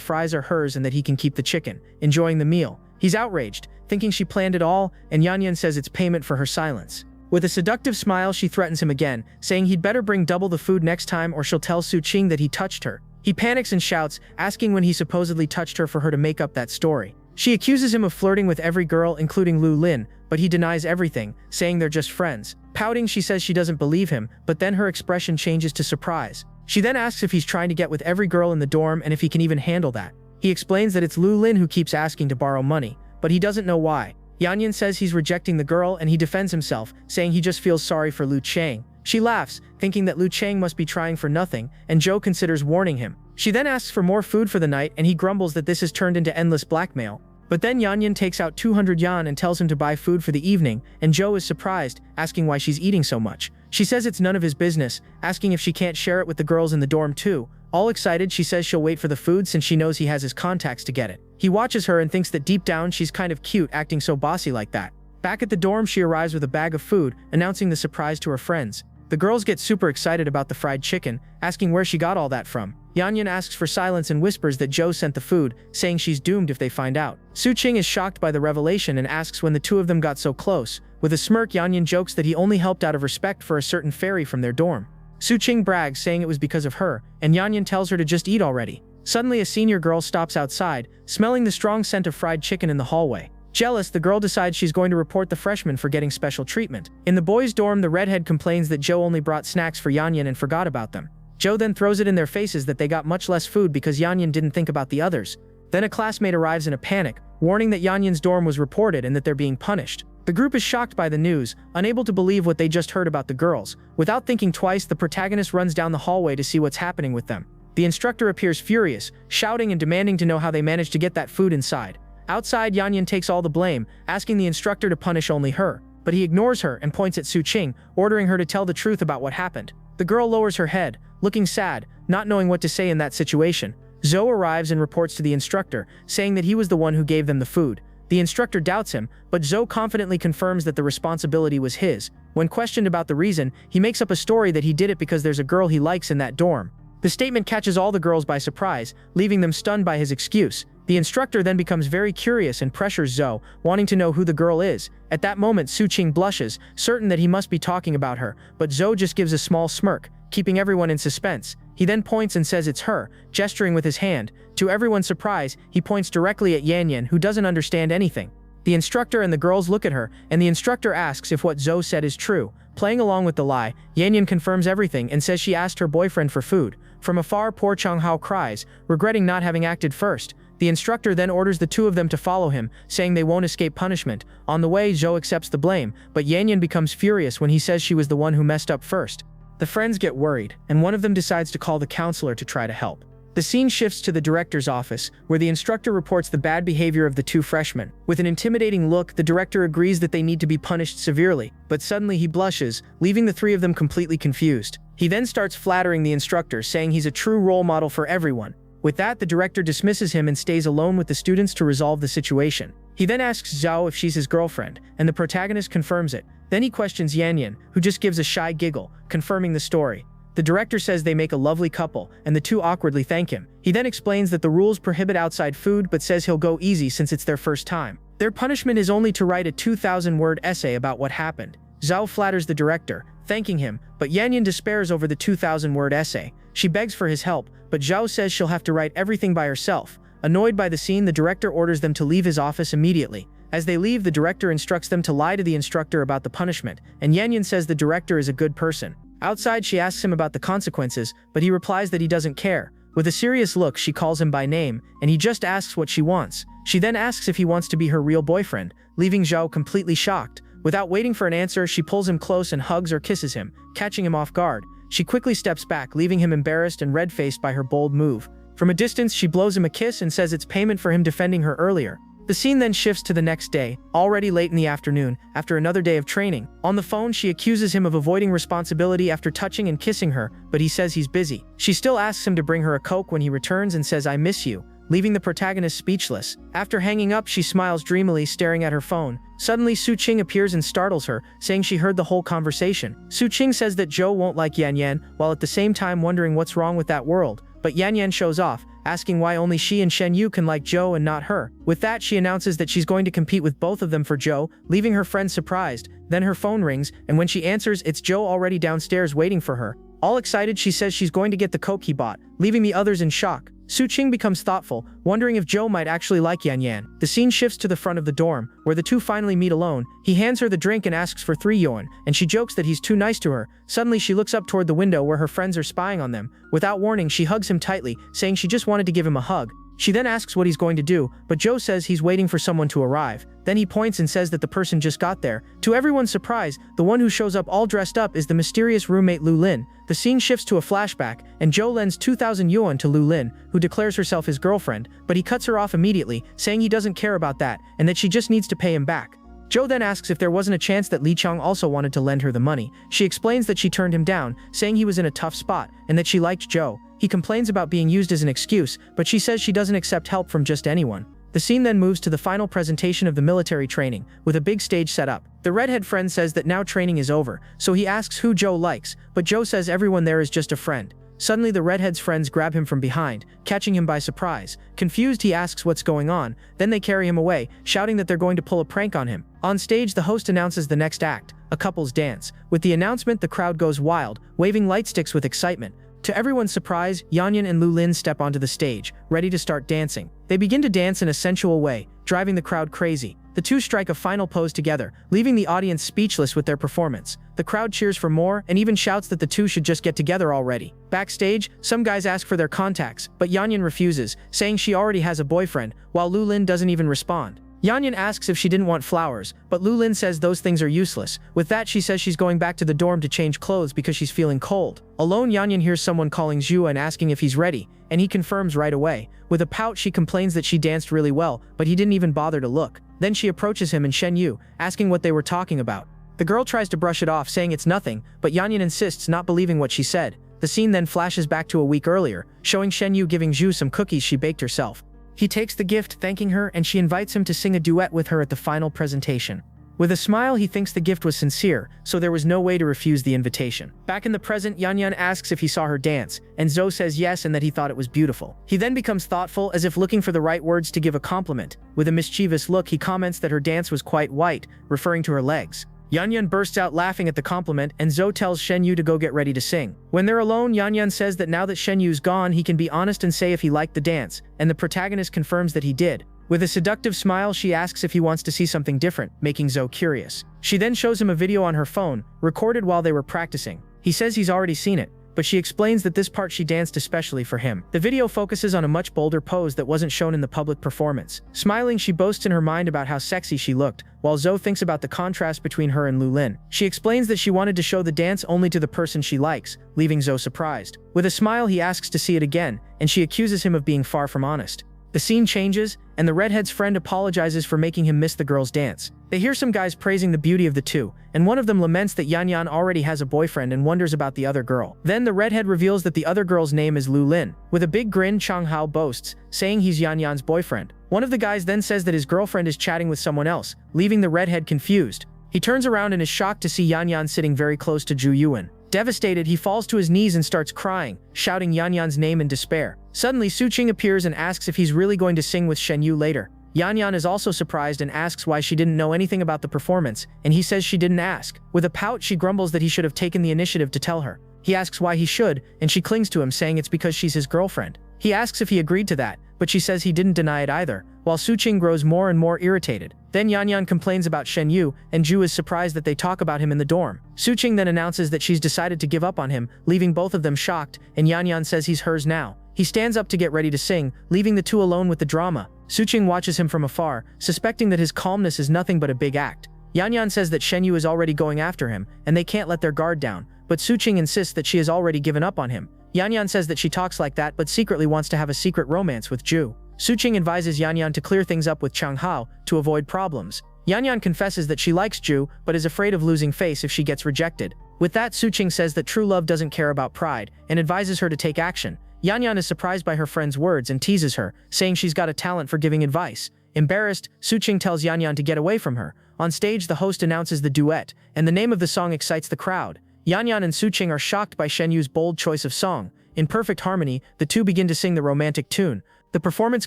Speaker 1: fries are hers and that he can keep the chicken, enjoying the meal. He's outraged, thinking she planned it all, and Yan says it's payment for her silence. With a seductive smile, she threatens him again, saying he'd better bring double the food next time or she'll tell Su Ching that he touched her. He panics and shouts, asking when he supposedly touched her for her to make up that story. She accuses him of flirting with every girl, including Luin, but he denies everything, saying they're just friends. Pouting, she says she doesn't believe him, but then her expression changes to surprise. She then asks if he's trying to get with every girl in the dorm and if he can even handle that. He explains that it's Luin who keeps asking to borrow money, but he doesn't know why. Yan says he's rejecting the girl and he defends himself, saying he just feels sorry for Lu Chang. She laughs, thinking that Lu Chang must be trying for nothing, and Zhou considers warning him. She then asks for more food for the night and he grumbles that this has turned into endless blackmail. But then Yan takes out 200 yuan and tells him to buy food for the evening, and Zhou is surprised, asking why she's eating so much. She says it's none of his business, asking if she can't share it with the girls in the dorm too. All excited, she says she'll wait for the food since she knows he has his contacts to get it. He watches her and thinks that deep down she's kind of cute, acting so bossy like that. Back at the dorm, she arrives with a bag of food, announcing the surprise to her friends. The girls get super excited about the fried chicken, asking where she got all that from. Yan asks for silence and whispers that Zhou sent the food, saying she's doomed if they find out. Su Ching is shocked by the revelation and asks when the two of them got so close. With a smirk, Yan jokes that he only helped out of respect for a certain fairy from their dorm. Su Ching brags, saying it was because of her, and Yan tells her to just eat already. Suddenly, a senior girl stops outside, smelling the strong scent of fried chicken in the hallway. Jealous, the girl decides she's going to report the freshman for getting special treatment. In the boys' dorm, the redhead complains that Zhou only brought snacks for Yan and forgot about them. Zhou then throws it in their faces that they got much less food because Yan didn't think about the others. Then a classmate arrives in a panic, warning that Yan's dorm was reported and that they're being punished. The group is shocked by the news, unable to believe what they just heard about the girls. Without thinking twice, the protagonist runs down the hallway to see what's happening with them. The instructor appears furious, shouting and demanding to know how they managed to get that food inside. Outside, Yan takes all the blame, asking the instructor to punish only her. But he ignores her and points at Su Ching, ordering her to tell the truth about what happened. The girl lowers her head, looking sad, not knowing what to say in that situation. Zhou arrives and reports to the instructor, saying that he was the one who gave them the food. The instructor doubts him, but Zhou confidently confirms that the responsibility was his. When questioned about the reason, he makes up a story that he did it because there's a girl he likes in that dorm. The statement catches all the girls by surprise, leaving them stunned by his excuse. The instructor then becomes very curious and pressures Zhou, wanting to know who the girl is. At that moment, Su Ching blushes, certain that he must be talking about her, but Zhou just gives a small smirk, keeping everyone in suspense. He then points and says it's her, gesturing with his hand. To everyone's surprise, he points directly at Yan, who doesn't understand anything. The instructor and the girls look at her, and the instructor asks if what Zhou said is true. Playing along with the lie, Yan confirms everything and says she asked her boyfriend for food. From afar, poor Changhao cries, regretting not having acted first. The instructor then orders the two of them to follow him, saying they won't escape punishment. On the way, Zhou accepts the blame, but Yan becomes furious when he says she was the one who messed up first. The friends get worried, and one of them decides to call the counselor to try to help. The scene shifts to the director's office, where the instructor reports the bad behavior of the two freshmen. With an intimidating look, the director agrees that they need to be punished severely, but suddenly he blushes, leaving the three of them completely confused. He then starts flattering the instructor, saying he's a true role model for everyone. With that, the director dismisses him and stays alone with the students to resolve the situation. He then asks Zhao if she's his girlfriend, and the protagonist confirms it. Then he questions Yan, who just gives a shy giggle, confirming the story. The director says they make a lovely couple, and the two awkwardly thank him. He then explains that the rules prohibit outside food but says he'll go easy since it's their first time. Their punishment is only to write a 2,000-word essay about what happened. Zhao flatters the director, thanking him, but Yan despairs over the 2,000-word essay. She begs for his help, but Zhao says she'll have to write everything by herself. Annoyed by the scene, the director orders them to leave his office immediately. As they leave, the director instructs them to lie to the instructor about the punishment, and Yan says the director is a good person. Outside, she asks him about the consequences, but he replies that he doesn't care. With a serious look, she calls him by name, and he just asks what she wants. She then asks if he wants to be her real boyfriend, leaving Zhao completely shocked. Without waiting for an answer, she pulls him close and hugs or kisses him, catching him off guard. She quickly steps back, leaving him embarrassed and red-faced by her bold move. From a distance, she blows him a kiss and says it's payment for him defending her earlier. The scene then shifts to the next day, already late in the afternoon, after another day of training. On the phone, she accuses him of avoiding responsibility after touching and kissing her, but he says he's busy. She still asks him to bring her a Coke when he returns and says, "I miss you," leaving the protagonist speechless. After hanging up, she smiles dreamily, staring at her phone. Suddenly, Su Ching appears and startles her, saying she heard the whole conversation. Su Ching says that Zhou won't like Yan Yan, while at the same time wondering what's wrong with that world. But Yan Yan shows off, asking why only she and Shen Yu can like Zhou and not her. With that, she announces that she's going to compete with both of them for Zhou, leaving her friend surprised. Then her phone rings, and when she answers, it's Zhou already downstairs waiting for her. All excited, she says she's going to get the Coke he bought, leaving the others in shock. Su Ching becomes thoughtful, wondering if Zhou might actually like Yan Yan. The scene shifts to the front of the dorm, where the two finally meet alone. He hands her the drink and asks for 3 yuan, and she jokes that he's too nice to her. Suddenly, she looks up toward the window where her friends are spying on them. Without warning, she hugs him tightly, saying she just wanted to give him a hug. She then asks what he's going to do, but Zhou says he's waiting for someone to arrive. Then he points and says that the person just got there. To everyone's surprise, the one who shows up all dressed up is the mysterious roommate Luin. The scene shifts to a flashback, and Zhou lends 2,000 yuan to Luin, who declares herself his girlfriend, but he cuts her off immediately, saying he doesn't care about that, and that she just needs to pay him back. Zhou then asks if there wasn't a chance that Li Chang also wanted to lend her the money. She explains that she turned him down, saying he was in a tough spot, and that she liked Zhou. He complains about being used as an excuse, but she says she doesn't accept help from just anyone. The scene then moves to the final presentation of the military training, with a big stage set up. The redhead friend says that now training is over, so he asks who Zhou likes, but Zhou says everyone there is just a friend. Suddenly, the redhead's friends grab him from behind, catching him by surprise. Confused, he asks what's going on, then they carry him away, shouting that they're going to pull a prank on him. On stage, the host announces the next act, a couple's dance. With the announcement, the crowd goes wild, waving light sticks with excitement. To everyone's surprise, Yan Yan and Luin step onto the stage, ready to start dancing. They begin to dance in a sensual way, driving the crowd crazy. The two strike a final pose together, leaving the audience speechless with their performance. The crowd cheers for more and even shouts that the two should just get together already. Backstage, some guys ask for their contacts, but Yan Yan refuses, saying she already has a boyfriend, while Luin doesn't even respond. Yan Yan asks if she didn't want flowers, but Luin says those things are useless. With that, she says she's going back to the dorm to change clothes because she's feeling cold. Alone, Yan Yan hears someone calling Zhu and asking if he's ready, and he confirms right away. With a pout, she complains that she danced really well, but he didn't even bother to look. Then she approaches him and Shen Yu, asking what they were talking about. The girl tries to brush it off, saying it's nothing, but Yan Yan insists, not believing what she said. The scene then flashes back to a week earlier, showing Shen Yu giving Zhu some cookies she baked herself. He takes the gift, thanking her, and she invites him to sing a duet with her at the final presentation. With a smile, he thinks the gift was sincere, so there was no way to refuse the invitation. Back in the present, Yan Yan asks if he saw her dance, and Zhou says yes and that he thought it was beautiful. He then becomes thoughtful, as if looking for the right words to give a compliment. With a mischievous look, he comments that her dance was quite white, referring to her legs. Yan Yan bursts out laughing at the compliment, and Zhou tells Shen Yu to go get ready to sing. When they're alone, Yan Yan says that now that Shen Yu's gone, he can be honest and say if he liked the dance, and the protagonist confirms that he did. With a seductive smile, she asks if he wants to see something different, making Zhou curious. She then shows him a video on her phone, recorded while they were practicing. He says he's already seen it, but she explains that this part she danced especially for him. The video focuses on a much bolder pose that wasn't shown in the public performance. Smiling, she boasts in her mind about how sexy she looked, while Zhou thinks about the contrast between her and Luin. She explains that she wanted to show the dance only to the person she likes, leaving Zhou surprised. With a smile, he asks to see it again, and she accuses him of being far from honest. The scene changes, and the redhead's friend apologizes for making him miss the girl's dance. They hear some guys praising the beauty of the two, and one of them laments that Yan Yan already has a boyfriend and wonders about the other girl. Then the redhead reveals that the other girl's name is Luin. With a big grin, Chang Hao boasts, saying he's Yan Yan's boyfriend. One of the guys then says that his girlfriend is chatting with someone else, leaving the redhead confused. He turns around and is shocked to see Yan Yan sitting very close to Zhu Yuan. Devastated, he falls to his knees and starts crying, shouting Yan Yan's name in despair. Suddenly, Su Ching appears and asks if he's really going to sing with Shen Yu later. Yan Yan is also surprised and asks why she didn't know anything about the performance, and he says she didn't ask. With a pout, she grumbles that he should have taken the initiative to tell her. He asks why he should, and she clings to him, saying it's because she's his girlfriend. He asks if he agreed to that, but she says he didn't deny it either, while Su Ching grows more and more irritated. Then Yan complains about Shen Yu, and Ju is surprised that they talk about him in the dorm. Su Ching then announces that she's decided to give up on him, leaving both of them shocked, and Yan says he's hers now. He stands up to get ready to sing, leaving the two alone with the drama. Su Ching watches him from afar, suspecting that his calmness is nothing but a big act. Yan says that Shen Yu is already going after him, and they can't let their guard down, but Su Ching insists that she has already given up on him. Yan says that she talks like that but secretly wants to have a secret romance with Ju. Su Ching advises Yan to clear things up with Chang Hao to avoid problems. Yan confesses that she likes Ju but is afraid of losing face if she gets rejected. With that, Su Ching says that true love doesn't care about pride and advises her to take action. Yan is surprised by her friend's words and teases her, saying she's got a talent for giving advice. Embarrassed, Su Ching tells Yan to get away from her. On stage, the host announces the duet, and the name of the song excites the crowd. Yan and Su Ching are shocked by Shen Yu's bold choice of song. In perfect harmony, the two begin to sing the romantic tune. The performance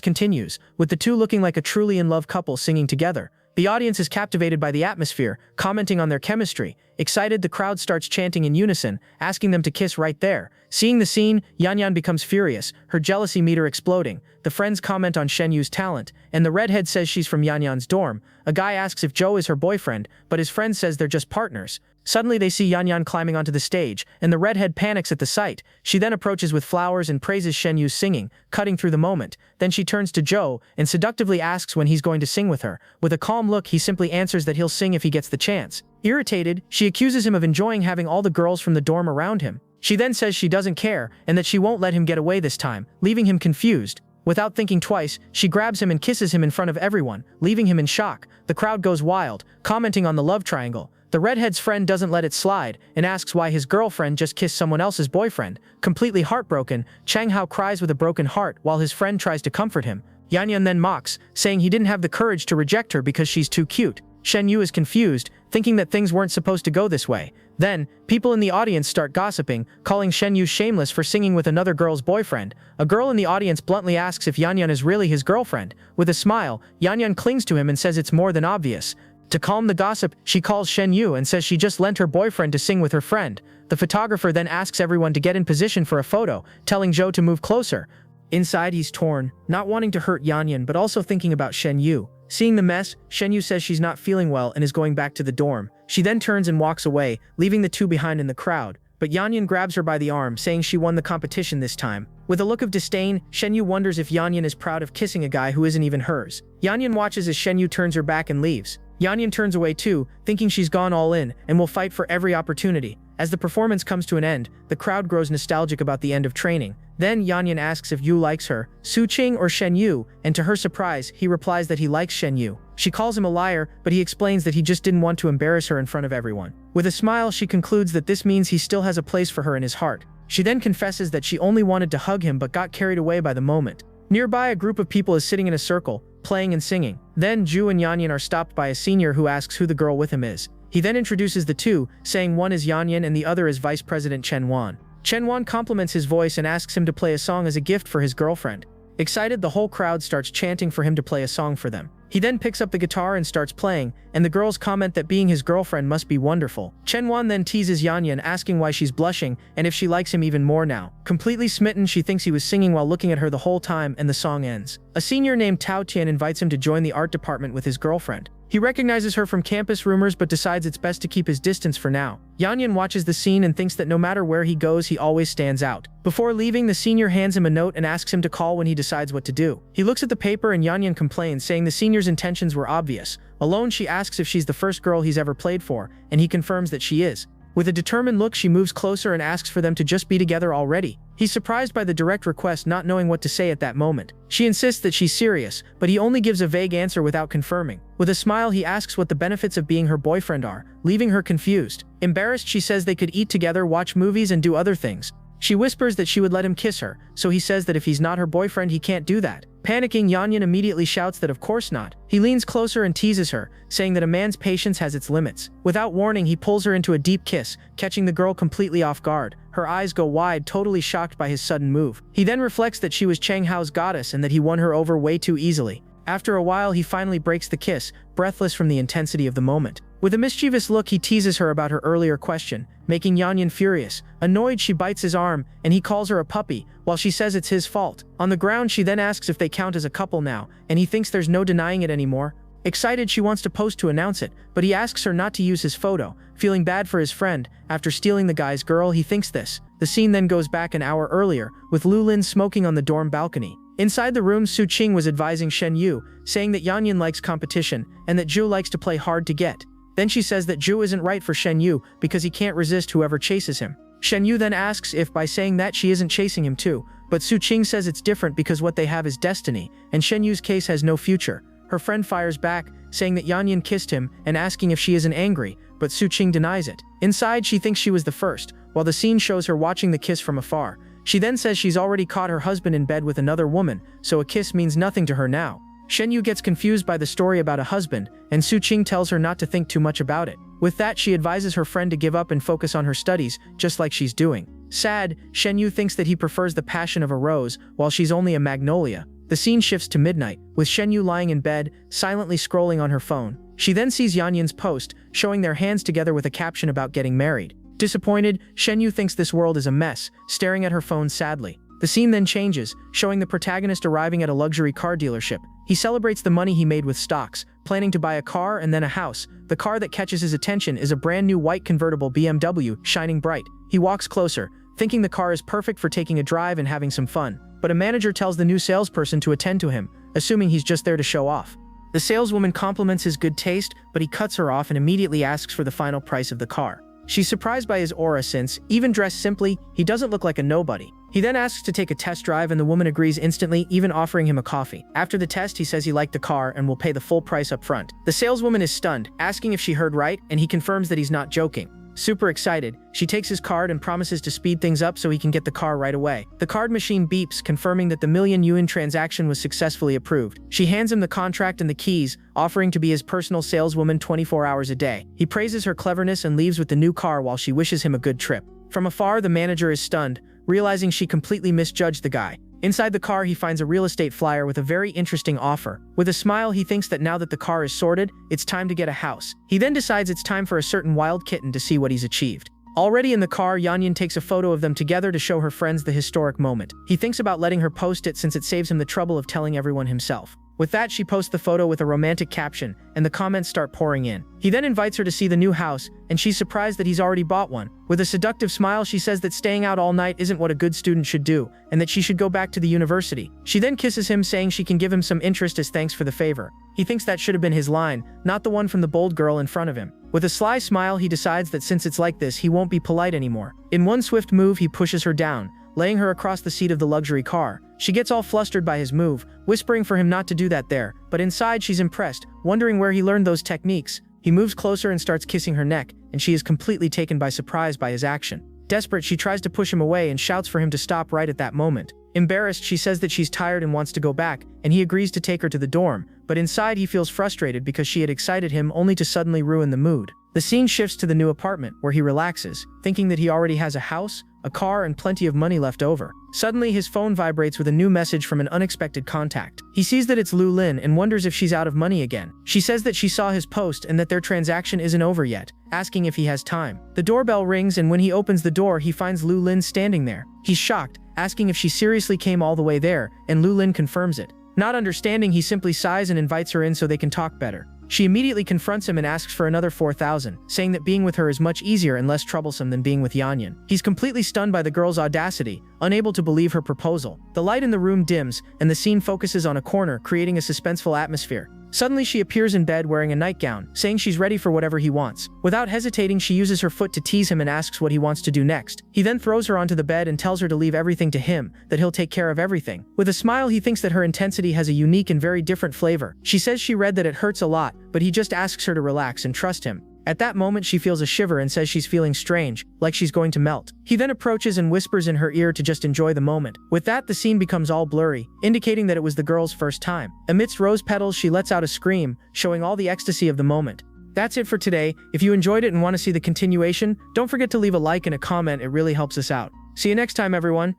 Speaker 1: continues, with the two looking like a truly in-love couple singing together. The audience is captivated by the atmosphere, commenting on their chemistry. Excited, the crowd starts chanting in unison, asking them to kiss right there. Seeing the scene, Yan becomes furious, her jealousy meter exploding. The friends comment on Shen Yu's talent, and the redhead says she's from Yan's dorm. A guy asks if Joe is her boyfriend, but his friend says they're just partners. Suddenly they see Yan climbing onto the stage, and the redhead panics at the sight. She then approaches with flowers and praises Shen Yu's singing, cutting through the moment. Then she turns to Joe and seductively asks when he's going to sing with her. With a calm look, he simply answers that he'll sing if he gets the chance. Irritated, she accuses him of enjoying having all the girls from the dorm around him. She then says she doesn't care and that she won't let him get away this time, leaving him confused. Without thinking twice, she grabs him and kisses him in front of everyone, leaving him in shock. The crowd goes wild, commenting on the love triangle. The redhead's friend doesn't let it slide and asks why his girlfriend just kissed someone else's boyfriend. Completely heartbroken, Chang Hao cries with a broken heart while his friend tries to comfort him. Yan then mocks, saying he didn't have the courage to reject her because she's too cute. Shen Yu is confused, thinking that things weren't supposed to go this way. Then, people in the audience start gossiping, calling Shen Yu shameless for singing with another girl's boyfriend. A girl in the audience bluntly asks if Yan is really his girlfriend. With a smile, Yan clings to him and says it's more than obvious. To calm the gossip, she calls Shen Yu and says she just lent her boyfriend to sing with her friend. The photographer then asks everyone to get in position for a photo, telling Zhou to move closer. Inside, he's torn, not wanting to hurt Yan but also thinking about Shen Yu. Seeing the mess, Shen Yu says she's not feeling well and is going back to the dorm. She then turns and walks away, leaving the two behind in the crowd. But Yan grabs her by the arm, saying she won the competition this time. With a look of disdain, Shen Yu wonders if Yan is proud of kissing a guy who isn't even hers. Yan watches as Shen Yu turns her back and leaves. Yan turns away too, thinking she's gone all in and will fight for every opportunity. As the performance comes to an end, the crowd grows nostalgic about the end of training. Then Yan asks if Yu likes her, Su Ching or Shen Yu, and to her surprise, he replies that he likes Shen Yu. She calls him a liar, but he explains that he just didn't want to embarrass her in front of everyone. With a smile, she concludes that this means he still has a place for her in his heart. She then confesses that she only wanted to hug him but got carried away by the moment. Nearby, a group of people is sitting in a circle, playing and singing. Then Ju and Yan are stopped by a senior who asks who the girl with him is. He then introduces the two, saying one is Yan and the other is Vice President Chen Wan. Chen Wan compliments his voice and asks him to play a song as a gift for his girlfriend. Excited, the whole crowd starts chanting for him to play a song for them. He then picks up the guitar and starts playing, and the girls comment that being his girlfriend must be wonderful. Chen Wan then teases Yan asking why she's blushing and if she likes him even more now. Completely smitten, she thinks he was singing while looking at her the whole time, and the song ends. A senior named Tao Tian invites him to join the art department with his girlfriend. He recognizes her from campus rumors but decides it's best to keep his distance for now. Yan watches the scene and thinks that no matter where he goes, he always stands out. Before leaving, the senior hands him a note and asks him to call when he decides what to do. He looks at the paper and Yan complains, saying the senior's intentions were obvious. Alone, she asks if she's the first girl he's ever played for, and he confirms that she is. With a determined look, she moves closer and asks for them to just be together already. He's surprised by the direct request, not knowing what to say at that moment. She insists that she's serious, but he only gives a vague answer without confirming. With a smile, he asks what the benefits of being her boyfriend are, leaving her confused. Embarrassed, she says they could eat together, watch movies, and do other things. She whispers that she would let him kiss her, so he says that if he's not her boyfriend, he can't do that. Panicking, Yan immediately shouts that of course not. He leans closer and teases her, saying that a man's patience has its limits. Without warning, he pulls her into a deep kiss, catching the girl completely off guard. Her eyes go wide, totally shocked by his sudden move. He then reflects that she was Chang Hao's goddess and that he won her over way too easily. After a while, he finally breaks the kiss, breathless from the intensity of the moment. With a mischievous look, he teases her about her earlier question, making Yanyan furious. Annoyed, she bites his arm, and he calls her a puppy, while she says it's his fault. On the ground, she then asks if they count as a couple now, and he thinks there's no denying it anymore. Excited, she wants to post to announce it, but he asks her not to use his photo. Feeling bad for his friend, after stealing the guy's girl, he thinks this. The scene then goes back an hour earlier, with Luin smoking on the dorm balcony. Inside the room, Su Ching was advising Shen Yu, saying that Yanyan likes competition, and that Zhu likes to play hard to get. Then she says that Zhu isn't right for Shen Yu, because he can't resist whoever chases him. Shen Yu then asks if by saying that she isn't chasing him too, but Su Ching says it's different because what they have is destiny, and Shen Yu's case has no future. Her friend fires back, saying that Yanyan kissed him and asking if she isn't angry, but Su Ching denies it. Inside, she thinks she was the first, while the scene shows her watching the kiss from afar. She then says she's already caught her husband in bed with another woman, so a kiss means nothing to her now. Shen Yu gets confused by the story about a husband, and Su Ching tells her not to think too much about it. With that, she advises her friend to give up and focus on her studies, just like she's doing. Sad, Shen Yu thinks that he prefers the passion of a rose, while she's only a magnolia. The scene shifts to midnight, with Shen Yu lying in bed, silently scrolling on her phone. She then sees Yanyan's post, showing their hands together with a caption about getting married. Disappointed, Shen Yu thinks this world is a mess, staring at her phone sadly. The scene then changes, showing the protagonist arriving at a luxury car dealership. He celebrates the money he made with stocks, planning to buy a car and then a house. The car that catches his attention is a brand new white convertible BMW, shining bright. He walks closer, thinking the car is perfect for taking a drive and having some fun. But a manager tells the new salesperson to attend to him, assuming he's just there to show off. The saleswoman compliments his good taste, but he cuts her off and immediately asks for the final price of the car. She's surprised by his aura since, even dressed simply, he doesn't look like a nobody. He then asks to take a test drive and the woman agrees instantly, even offering him a coffee. After the test, he says he liked the car and will pay the full price up front. The saleswoman is stunned, asking if she heard right, and he confirms that he's not joking. Super excited, she takes his card and promises to speed things up so he can get the car right away. The card machine beeps, confirming that the $1,000,000 transaction was successfully approved. She hands him the contract and the keys, offering to be his personal saleswoman 24 hours a day. He praises her cleverness and leaves with the new car while she wishes him a good trip. From afar, the manager is stunned, realizing she completely misjudged the guy. Inside the car, he finds a real estate flyer with a very interesting offer. With a smile, he thinks that now that the car is sorted, it's time to get a house. He then decides it's time for a certain wild kitten to see what he's achieved. Already in the car, Yanyan takes a photo of them together to show her friends the historic moment. He thinks about letting her post it since it saves him the trouble of telling everyone himself. With that, she posts the photo with a romantic caption, and the comments start pouring in. He then invites her to see the new house, and she's surprised that he's already bought one. With a seductive smile, she says that staying out all night isn't what a good student should do, and that she should go back to the university. She then kisses him, saying she can give him some interest as thanks for the favor. He thinks that should have been his line, not the one from the bold girl in front of him. With a sly smile, he decides that since it's like this, he won't be polite anymore. In one swift move, he pushes her down, laying her across the seat of the luxury car. She gets all flustered by his move, whispering for him not to do that there, but inside she's impressed, wondering where he learned those techniques. He moves closer and starts kissing her neck, and she is completely taken by surprise by his action. Desperate, she tries to push him away and shouts for him to stop right at that moment. Embarrassed, she says that she's tired and wants to go back, and he agrees to take her to the dorm, but inside he feels frustrated because she had excited him only to suddenly ruin the mood. The scene shifts to the new apartment, where he relaxes, thinking that he already has a house, a car, and plenty of money left over. Suddenly, his phone vibrates with a new message from an unexpected contact. He sees that it's Luin and wonders if she's out of money again. She says that she saw his post and that their transaction isn't over yet, asking if he has time. The doorbell rings, and when he opens the door, he finds Luin standing there. He's shocked, asking if she seriously came all the way there, and Luin confirms it. Not understanding, he simply sighs and invites her in so they can talk better. She immediately confronts him and asks for another 4,000, saying that being with her is much easier and less troublesome than being with Yanyan. He's completely stunned by the girl's audacity, unable to believe her proposal. The light in the room dims, and the scene focuses on a corner, creating a suspenseful atmosphere. Suddenly, she appears in bed wearing a nightgown, saying she's ready for whatever he wants. Without hesitating, she uses her foot to tease him and asks what he wants to do next. He then throws her onto the bed and tells her to leave everything to him, that he'll take care of everything. With a smile, he thinks that her intensity has a unique and very different flavor. She says she read that it hurts a lot, but he just asks her to relax and trust him. At that moment, she feels a shiver and says she's feeling strange, like she's going to melt. He then approaches and whispers in her ear to just enjoy the moment. With that, the scene becomes all blurry, indicating that it was the girl's first time. Amidst rose petals, she lets out a scream, showing all the ecstasy of the moment. That's it for today. If you enjoyed it and want to see the continuation, don't forget to leave a like and a comment, it really helps us out. See you next time, everyone.